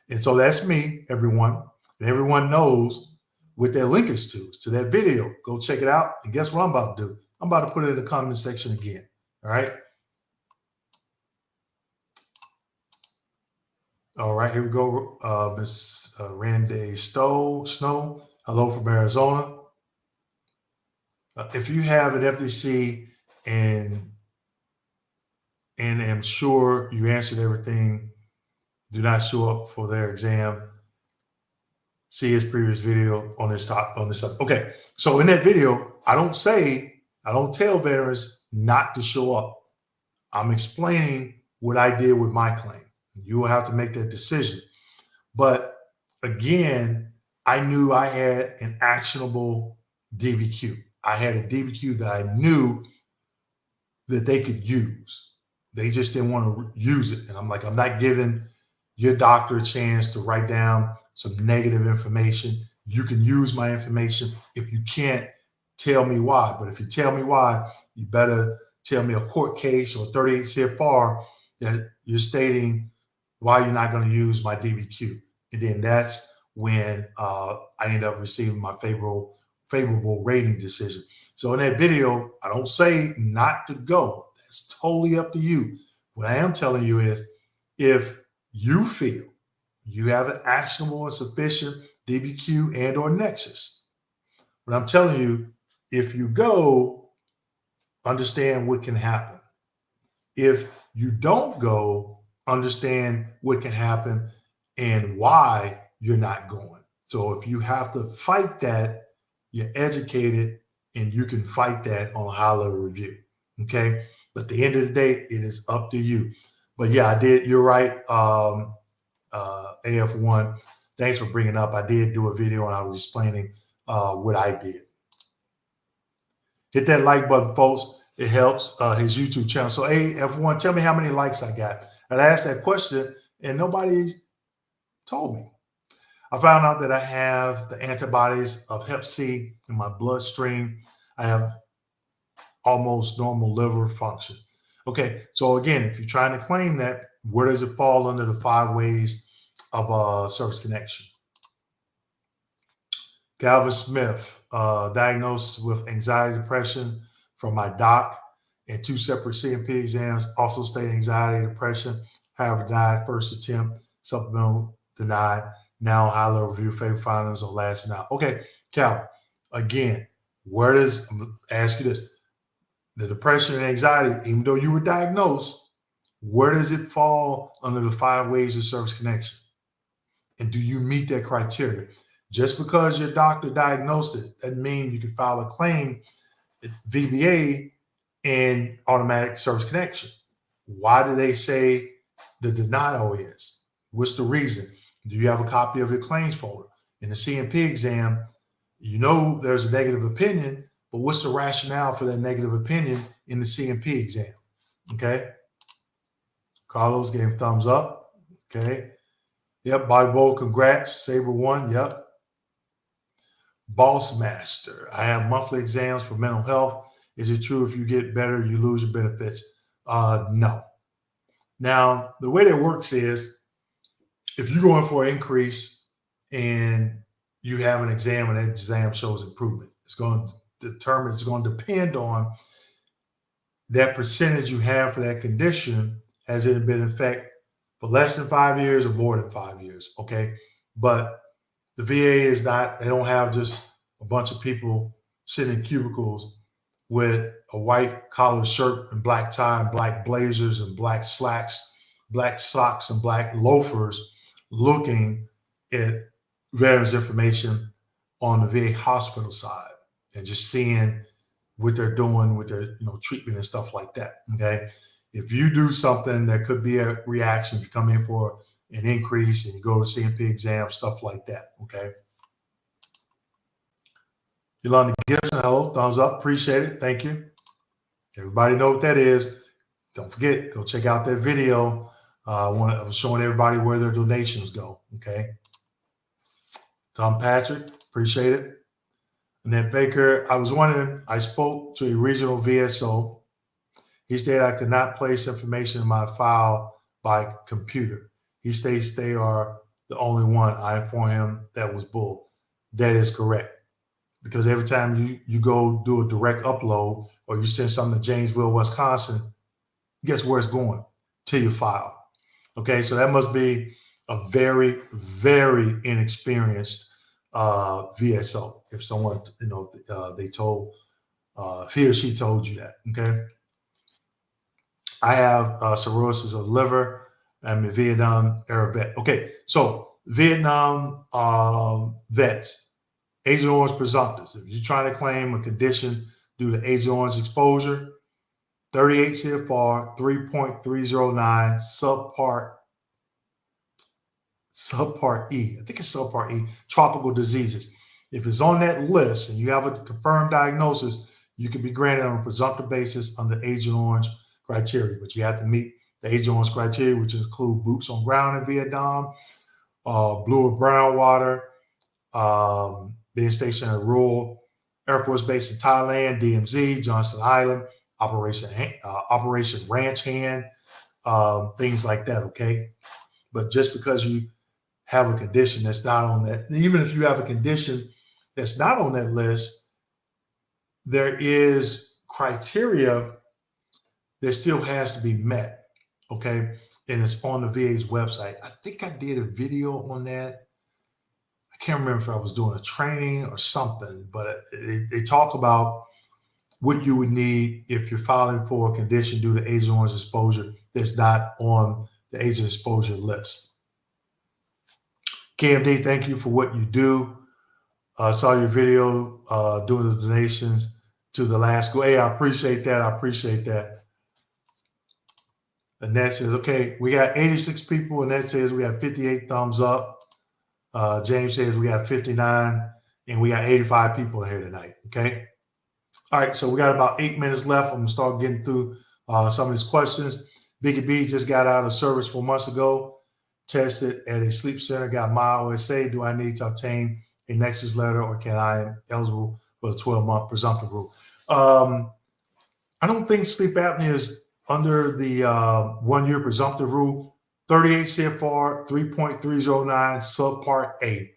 And so that's me, everyone. And everyone knows what that link is to that video. Go check it out. And guess what I'm about to do? I'm about to put it in the comment section again. All right. All right, here we go. Miss Randy Snow, hello from Arizona. If you have an FTC and am sure you answered everything, do not show up for their exam. See his previous video on this subject. Okay, so in that video, I don't tell veterans not to show up. I'm explaining what I did with my claim. You will have to make that decision. But again, I knew I had an actionable DBQ. I had a DBQ that I knew that they could use. They just didn't want to use it. And I'm like, I'm not giving your doctor a chance to write down some negative information. You can use my information. If you can't, tell me why. But if you tell me why, you better tell me a court case or 38 CFR that you're stating why you're not going to use my DBQ. And then that's when I end up receiving my favorable rating decision. So in that video, I don't say not to go. That's totally up to you. What I am telling you is if you feel you have an actionable and sufficient DBQ and or nexus, what I'm telling you, if you go, understand what can happen. If you don't go, understand what can happen and why you're not going. So if you have to fight that, you're educated and you can fight that on a high level review. Okay. But at the end of the day, it is up to you. But yeah, I did. You're right. AF1, thanks for bringing up. I did do a video and I was explaining what I did. Hit that like button, folks. It helps his YouTube channel. So AF1, tell me how many likes I got. And I asked that question and nobody told me. I found out that I have the antibodies of Hep C in my bloodstream. I have almost normal liver function. Okay, so again, if you're trying to claim that, where does it fall under the 5 ways of service connection? Galvin Smith, diagnosed with anxiety, depression from my doc and 2 separate CMP exams, also stated anxiety, depression, however, denied first attempt, supplemental denied. Now high level review, favorite findings on last and out. Okay, Calvin, again, where does, I'm gonna ask you this, the depression and anxiety, even though you were diagnosed, where does it fall under the 5 ways of service connection? And do you meet that criteria? Just because your doctor diagnosed it doesn't mean you can file a claim at VBA and automatic service connection. Why do they say the denial is? What's the reason? Do you have a copy of your claims folder? In the CMP exam, you know there's a negative opinion, but what's the rationale for that negative opinion in the CMP exam? Okay. Carlos gave thumbs up. Okay. Yep. Bible, congrats. Saber won. Yep. Boss Master. I have monthly exams for mental health. Is it true if you get better, you lose your benefits? No. Now, the way that works is if you go in for an increase and you have an exam and that exam shows improvement, it's going to depend on that percentage you have for that condition. Has it been in effect for less than 5 years or more than 5 years? Okay. But the VA is not, they don't have just a bunch of people sitting in cubicles with a white collar shirt and black tie and black blazers and black slacks, black socks and black loafers looking at veterans information on the VA hospital side and just seeing what they're doing with their treatment and stuff like that. Okay. If you do something that could be a reaction, if you come in for an increase and you go to CMP exam, stuff like that. Okay. Yolanda Gibson, hello, thumbs up, appreciate it, thank you. Everybody know what that is. Don't forget, go check out that video. I was showing everybody where their donations go. Okay. Tom Patrick, appreciate it. Annette Baker, I was wondering, I spoke to a regional VSO. He stated I could not place information in my file by computer. He states they are the only one. I informed him that was bull. That is correct. Because every time you go do a direct upload or you send something to Janesville, Wisconsin, guess where it's going? To your file. Okay, so that must be a very, very inexperienced VSO. If someone, they told, if he or she told you that, okay? I have cirrhosis of liver. I'm a Vietnam era vet. Okay, so Vietnam vets, Agent Orange presumptives. If you're trying to claim a condition due to Agent Orange exposure, 38 CFR 3.309 subpart E. I think it's subpart E, tropical diseases. If it's on that list and you have a confirmed diagnosis, you can be granted on a presumptive basis under Agent Orange criteria, but you have to meet the Agent Orange criteria, which include boots on ground in Vietnam, blue or brown water, being stationed at rural Air Force Base in Thailand, DMZ, Johnston Island, Operation Ranch Hand, things like that, okay? But just because you have a condition that's not on that, even if you have a condition that's not on that list, there is criteria that still has to be met, okay? And it's on the VA's website. I think I did a video on that. I can't remember if I was doing a training or something, but they talk about what you would need if you're filing for a condition due to Agent Orange exposure that's not on the agent exposure list. KMD, thank you for what you do. Saw your video doing the donations to the last school. Hey, I appreciate that. I appreciate that. Annette says, okay, we got 86 people. Annette says we have 58 thumbs up. James says we have 59, and we got 85 people here tonight, okay? All right, so we got about 8 minutes left. I'm going to start getting through some of these questions. Biggie B just got out of service 4 months ago, tested at a sleep center, got my OSA. Do I need to obtain a Nexus letter, or can I am eligible for the 12-month presumptive rule? I don't think sleep apnea is under the 1 year presumptive rule. 38 CFR 3.309 subpart A.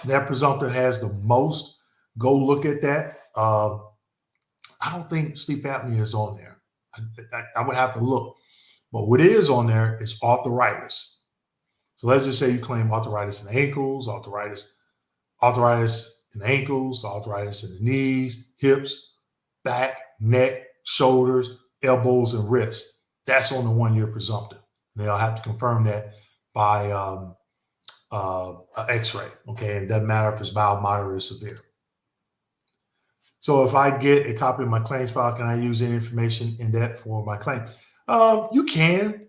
That presumptive has the most. Go look at that. I don't think sleep apnea is on there. I would have to look. But what is on there is arthritis. So let's just say you claim arthritis in the ankles, arthritis in the ankles, arthritis in the knees, hips, back, neck, shoulders, elbows, and wrists. That's on the 1 year presumptive. They'll have to confirm that by an x-ray, okay? And it doesn't matter if it's mild, moderate, or severe. So if I get a copy of my claims file, can I use any information in that for my claim? You can,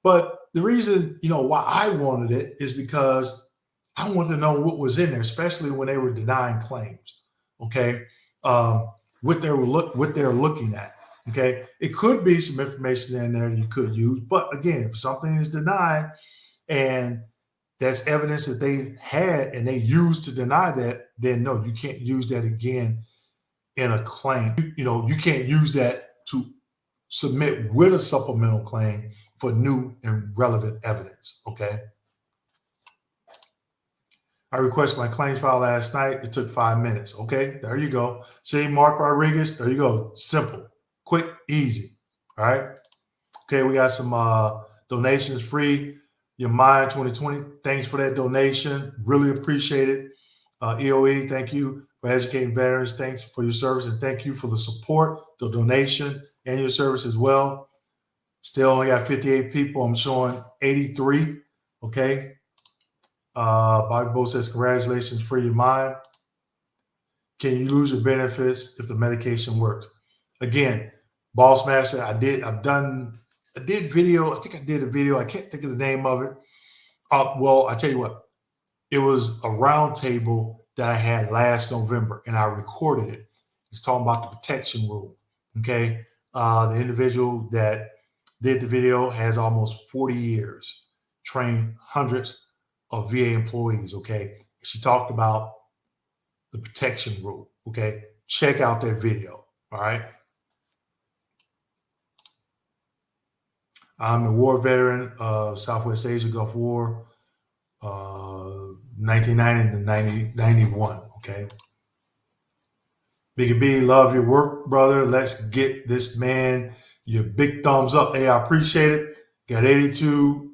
but the reason, why I wanted it is because I wanted to know what was in there, especially when they were denying claims, okay? What they're looking at. Okay, it could be some information in there you could use, but again, if something is denied and that's evidence that they had and they used to deny that, then no, you can't use that again in a claim. You can't use that to submit with a supplemental claim for new and relevant evidence. Okay. I requested my claims file last night. It took 5 minutes. Okay, there you go. See, Mark Rodriguez, there you go. Simple. Quick, easy. All right. Okay, we got some donations. Free Your Mind 2020. Thanks for that donation. Really appreciate it. EOE, thank you for educating veterans. Thanks for your service, and thank you for the support, the donation, and your service as well. Still only got 58 people. I'm showing 83. Okay. Bobby Bo says, congratulations, Free Your Mind. Can you lose your benefits if the medication works? Again, Boss Master, I did video. I think I did a video. I can't think of the name of it. Well, I tell you what, it was a round table that I had last November, and I recorded it. It's talking about the protection rule. Okay. The individual that did the video has almost 40 years, trained hundreds of VA employees. Okay. She talked about the protection rule. Okay. Check out that video. All right. I'm a war veteran of Southwest Asia Gulf War, 1990 to 91. Okay. Biggie B, love your work, brother. Let's get this man your big thumbs up. Hey, I appreciate it. Got 82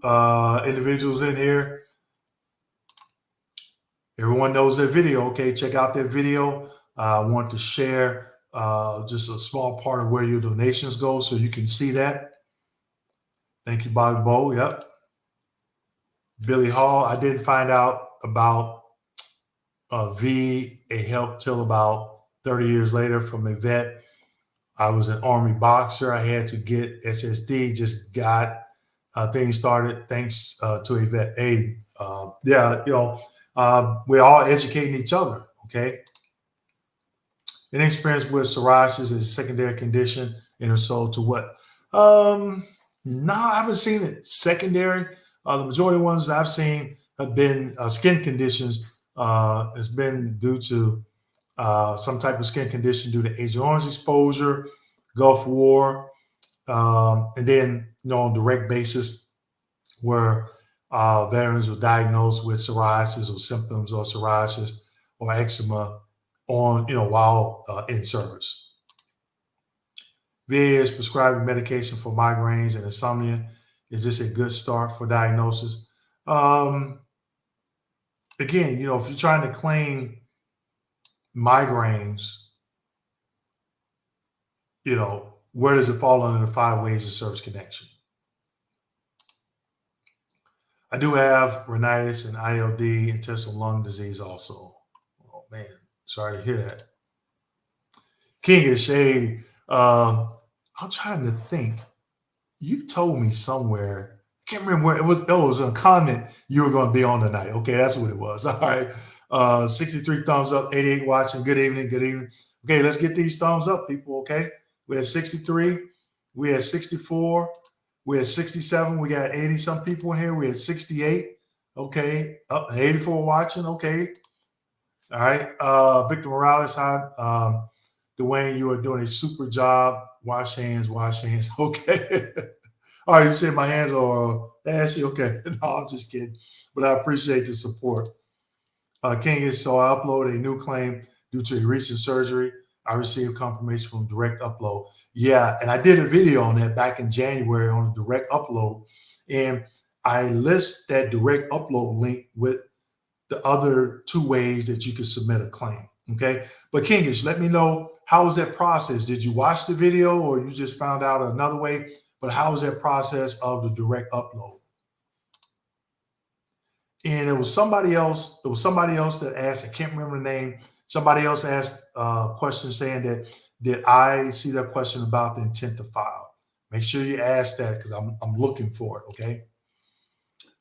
individuals in here. Everyone knows that video. Okay, check out that video. I want to share just a small part of where your donations go so you can see that. Thank you, Bobby Bow. Yep. Billy Hall. I didn't find out about VA help till about 30 years later from a vet. I was an Army boxer. I had to get SSD, just got things started thanks to a vet aid. Yeah, we're all educating each other, okay? Inexperience with psoriasis is a secondary condition, and if so, to what? No, I haven't seen it secondary. The majority of ones I've seen have been skin conditions. It's been due to some type of skin condition due to Agent Orange exposure, Gulf War, and then on a direct basis where veterans were diagnosed with psoriasis or symptoms of psoriasis or eczema on while in service. VA is prescribing medication for migraines and insomnia. Is this a good start for diagnosis? Again, if you're trying to claim migraines, where does it fall under the 5 ways of service connection? I do have rhinitis and ILD, intestinal lung disease also. Oh man, sorry to hear that. Kingish, hey, I'm trying to think. You told me somewhere, I can't remember where it was. Oh, it was a comment you were going to be on tonight. Okay, that's what it was. All right. 63 thumbs up, 88 watching. Good evening. Good evening. Okay, let's get these thumbs up, people. Okay. We had 63. We had 64. We had 67. We got 80 some people in here. We had 68. Okay. 84 watching. Okay. All right. Victor Morales, hi. Dwayne, you are doing a super job. Wash hands, wash hands. Okay. All right. You said my hands are ashy. Okay. No, I'm just kidding. But I appreciate the support. King is, so I upload a new claim due to a recent surgery. I received confirmation from direct upload. Yeah, and I did a video on that back in January on a direct upload. And I list that direct upload link with the other 2 ways that you can submit a claim. Okay. But Kingish, let me know, how was that process? Did you watch the video or you just found out another way? But how was that process of the direct upload? And it was somebody else. It was somebody else that asked, I can't remember the name. Somebody else asked a question saying that, did I see that question about the intent to file? Make sure you ask that because I'm looking for it. Okay.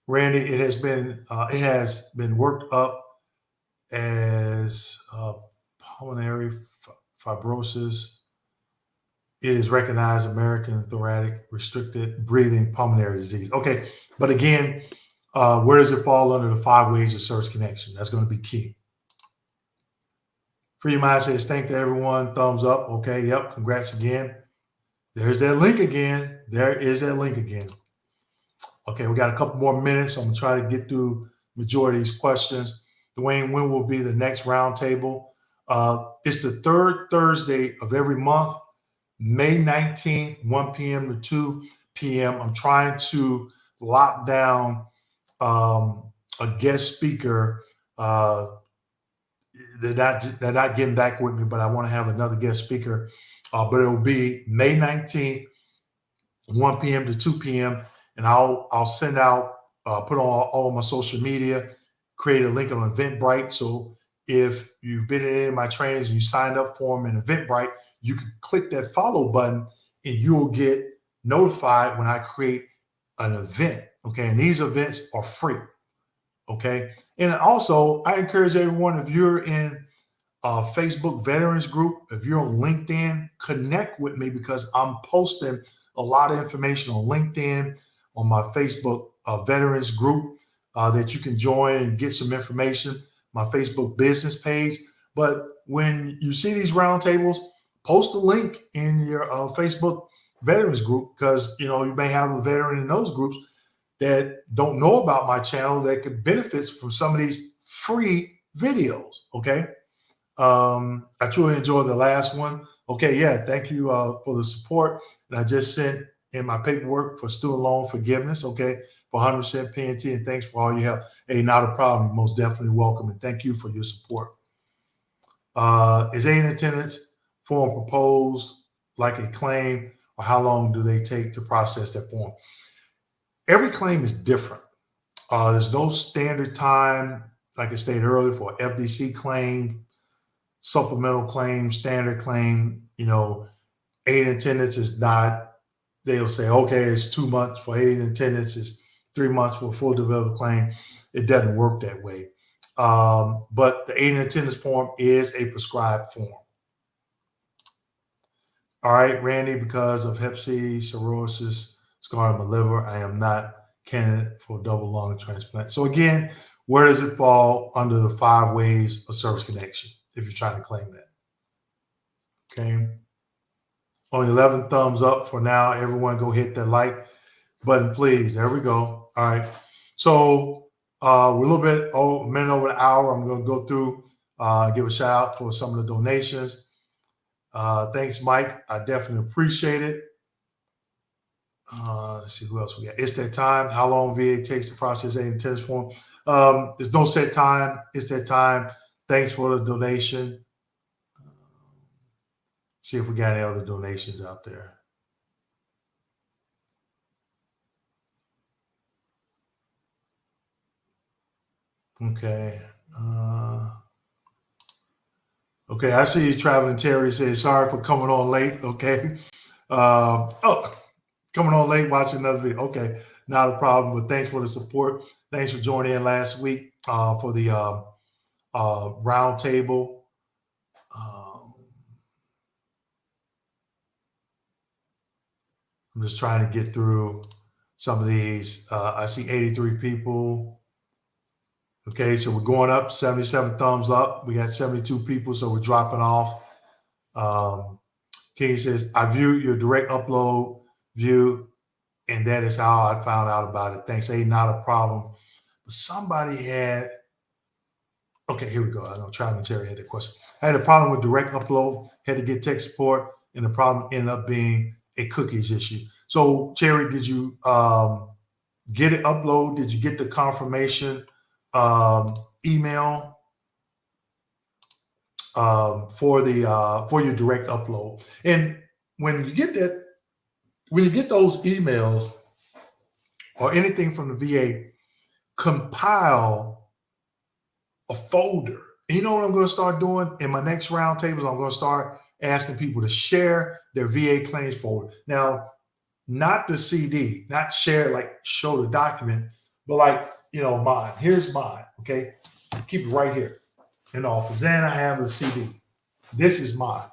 Randy, it has been worked up as pulmonary fibrosis. It is recognized American thoracic restricted breathing pulmonary disease. Okay. But again, where does it fall under the 5 ways of service connection? That's going to be key. Free Mind says, thank to everyone. Thumbs up. Okay. Yep. Congrats again. There's that link again. There is that link again. Okay. We got a couple more minutes. I'm going to try to get through majority of these questions. Dwayne, when will be the next roundtable? It's the 3rd Thursday of every month, May 19th, 1 p.m. to 2 p.m. I'm trying to lock down a guest speaker. They're not getting back with me, but I want to have another guest speaker. But it will be May 19th, 1 p.m. to 2 p.m. And I'll send out, put on all my social media, create a link on Eventbrite. So if you've been in any of my trainings and you signed up for them in Eventbrite, you can click that follow button and you'll get notified when I create an event. Okay. And these events are free. Okay. And also, I encourage everyone, if you're in a Facebook veterans group, if you're on LinkedIn, connect with me because I'm posting a lot of information on LinkedIn, on my Facebook veterans group that you can join and get some information, my Facebook business page. But when you see these roundtables, post a link in your Facebook veterans group because, you may have a veteran in those groups that don't know about my channel that could benefit from some of these free videos. Okay. I truly enjoyed the last one. Okay. Yeah. Thank you for the support. And I just sent in my paperwork for student loan forgiveness, okay, for 100% PNT, and thanks for all your help. Hey, not a problem. You're most definitely welcome, and thank you for your support. Is aid in attendance form proposed like a claim, or how long do they take to process that form? Every claim is different. There's no standard time, like I stated earlier, for FDC claim, supplemental claim, standard claim. Aid in attendance is not, they'll say, okay, it's 2 months for aid in attendance, it's 3 months for a full developed claim. It doesn't work that way. But the aid in attendance form is a prescribed form. All right, Randy, because of hep C, cirrhosis, scar on my liver, I am not candidate for double lung transplant. So again, where does it fall under the 5 ways of service connection if you're trying to claim that? Okay. Only 11 thumbs up for now. Everyone go hit that like button, please. There we go. All right. So we're a little bit a minute over an hour. I'm going to go through, give a shout out for some of the donations. Thanks, Mike. I definitely appreciate it. Let's see who else we got. It's that time. How long VA takes to process aid in attendance form? There's no set time. It's that time. Thanks for the donation. See if we got any other donations out there. Okay. Okay, I see you traveling. Terry says, sorry for coming on late. Okay. Coming on late, watching another video. Okay, not a problem, but thanks for the support. Thanks for joining in last week for the round table. I'm just trying to get through some of these. I see 83 people. Okay, so we're going up, 77 thumbs up. We got 72 people, so we're dropping off. King says, I view your direct upload view, and that is how I found out about it. Thanks. Hey, not a problem. But somebody had, okay, here we go. I know Travis Terry had a question. I had a problem with direct upload, had to get tech support, and the problem ended up being a cookies issue. So, Terry, did you get it upload? Did you get the confirmation email for your direct upload? And when you get that, when you get those emails or anything from the VA, compile a folder. And you know what I'm going to start doing in my next roundtables? I'm going to start asking people to share their VA claims folder. Now, not the CD, not share, like show the document, but like, mine. Here's mine, okay? Keep it right here in office. And I have the CD. This is mine,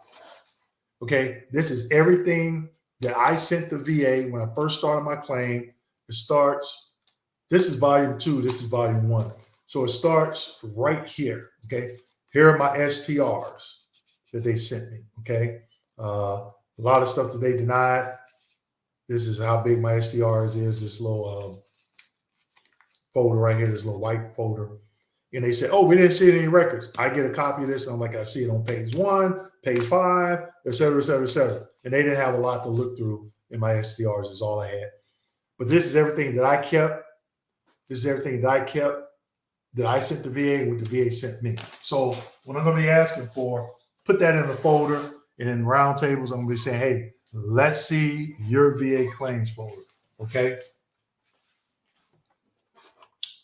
okay? This is everything that I sent the VA when I first started my claim. It starts, this is volume 2, this is volume 1. So it starts right here, okay? Here are my STRs that they sent me, okay? A lot of stuff that they denied. This is how big my STRs is, this little folder right here, this little white folder. And they said, oh, we didn't see any records. I get a copy of this, and I'm like, I see it on page 1, page 5, et cetera, et cetera, et cetera. And they didn't have a lot to look through in my STRs is all I had. But this is everything that I kept. This is everything that I kept that I sent the VA and what the VA sent me. So what I'm going to be asking for, put that in a folder, and in roundtables, I'm going to be saying, hey, let's see your VA claims folder, okay?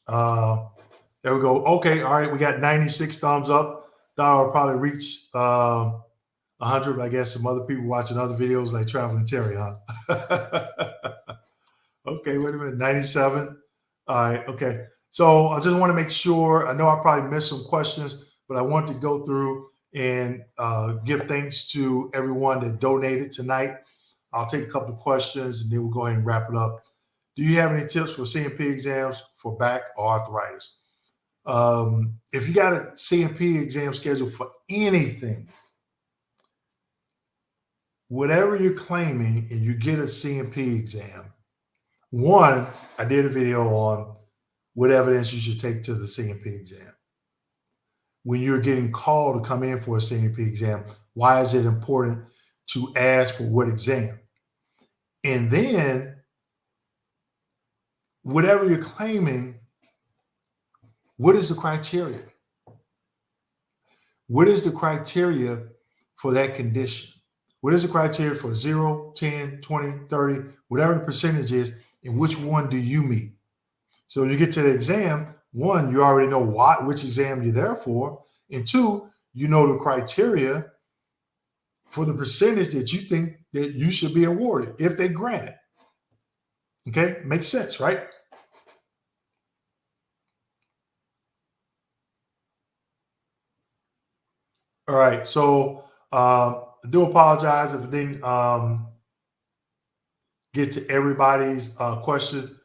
There we go. Okay, all right, we got 96 thumbs up. Thought I'll probably reach 100, but I guess some other people watching other videos like Traveling Terry, huh? Okay, wait a minute, 97. All right, okay. So I just want to make sure, I know I probably missed some questions, but I want to go through and give thanks to everyone that donated tonight. I'll take a couple of questions and then we'll go ahead and wrap it up. Do you have any tips for CMP exams for back or arthritis? If you got a CMP exam scheduled for anything, whatever you're claiming and you get a CMP exam, one, I did a video on what evidence you should take to the CMP exam. When you're getting called to come in for a CMP exam, why is it important to ask for what exam? And then whatever you're claiming, what is the criteria? What is the criteria for that condition? What is the criteria for 0, 10, 20, 30, whatever the percentage is, and which one do you meet? So when you get to the exam, one, you already know which exam you're there for, and two, you know the criteria for the percentage that you think that you should be awarded if they grant it. Okay, makes sense, right? All right, so I do apologize if it didn't get to everybody's question.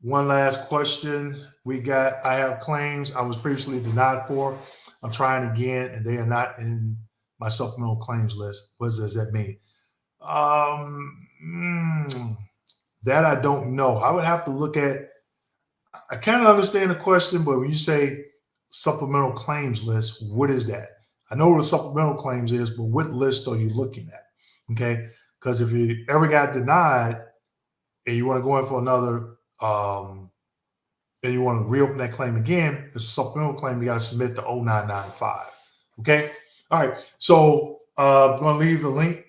One last question we got. I have claims I was previously denied for. I'm trying again, and they are not in my supplemental claims list. What does that mean? That I don't know. I would have to look at. I kind of understand the question, but when you say supplemental claims list, what is that? I know what a supplemental claims is, but what list are you looking at? Okay, because if you ever got denied and you want to go in for another, and you want to reopen that claim again, it's a supplemental claim. You got to submit the 0995. Okay, all right. So I'm going to leave the link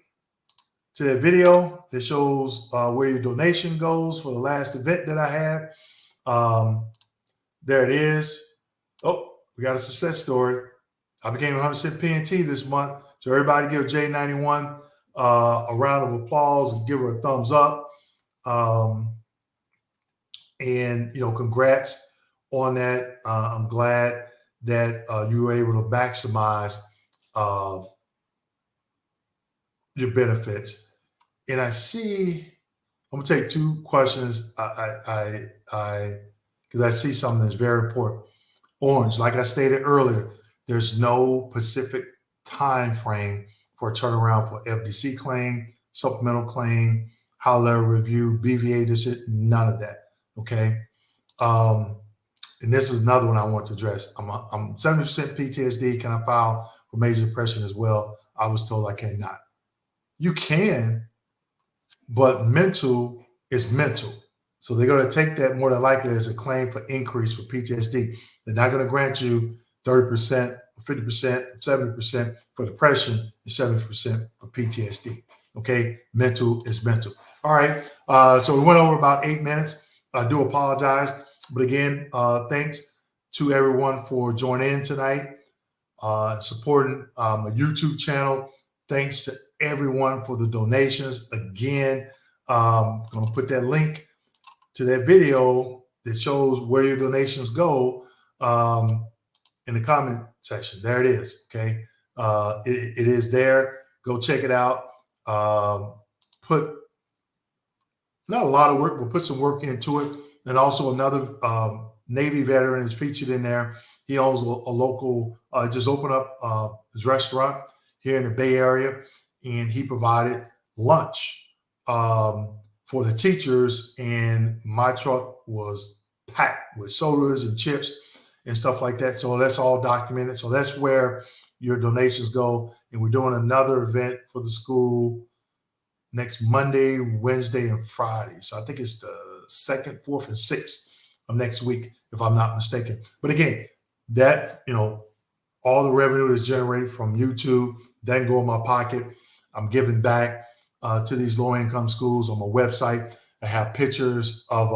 to that video that shows where your donation goes for the last event that I had. There it is. Oh, we got a success story. I became 100% PNT this month. So everybody give J91 a round of applause and give her a thumbs up. And, congrats on that. I'm glad that you were able to maximize your benefits. And I see, I'm gonna take two questions. Because I see something that's very important. Orange, like I stated earlier, there's no specific time frame for a turnaround for FDC claim, supplemental claim, high level review, BVA decision, none of that. Okay. And this is another one I want to address. I'm 70% PTSD. Can I file for major depression as well? I was told I cannot. You can, but mental is mental. So they're going to take that more than likely as a claim for increase for PTSD. They're not going to grant you 30%, 50%, 70% for depression and 70% for PTSD. Okay, mental is mental. All right, so we went over about 8 minutes. I do apologize, but again, thanks to everyone for joining in tonight, supporting my YouTube channel. Thanks to everyone for the donations. Again, I'm going to put that link to that video that shows where your donations go in the comment section. There it is. Okay. It is there. Go check it out. Put not a lot of work, but put some work into it. And also another Navy veteran is featured in there. He owns a local, just opened up his restaurant here in the Bay Area, and he provided lunch for the teachers, and my truck was packed with sodas and chips and stuff like that. So that's all documented. So that's where your donations go. And we're doing another event for the school next Monday, Wednesday, and Friday. So I think it's the 2nd, 4th, and 6th of next week, if I'm not mistaken. But again, that, all the revenue that's generated from YouTube doesn't go in my pocket. I'm giving back to these low-income schools on my website. I have pictures of,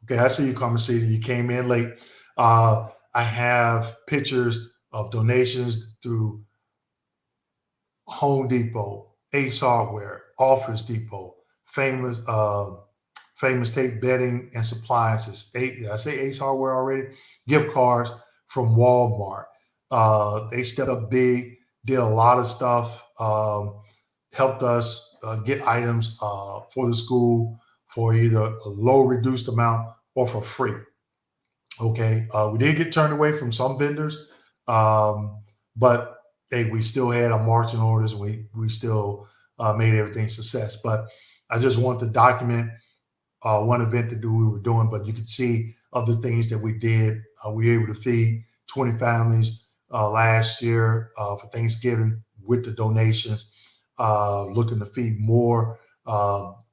okay, I see you, Carmencita. You came in late. I have pictures of donations through Home Depot, Ace Hardware, Office Depot, famous tape bedding and supplies. I say Ace Hardware already. Gift cards from Walmart. They stepped up big, did a lot of stuff, helped us get items for the school for either a low reduced amount or for free. Okay, we did get turned away from some vendors, but hey, we still had our marching orders. We still made everything a success. But I just want to document one event that we were doing, but you could see other things that we did. We were able to feed 20 families last year for Thanksgiving with the donations. looking to feed more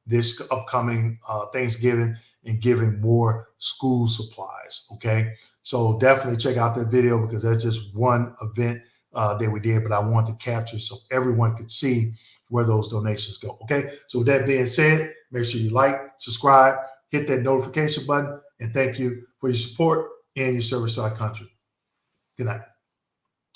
this upcoming Thanksgiving and giving more school supplies. Okay, so definitely check out that video because that's just one event that we did, but I want to capture so everyone could see where those donations go. Okay, so with that being said, make sure you like, subscribe, hit that notification button, and thank you for your support and your service to our country. Good night.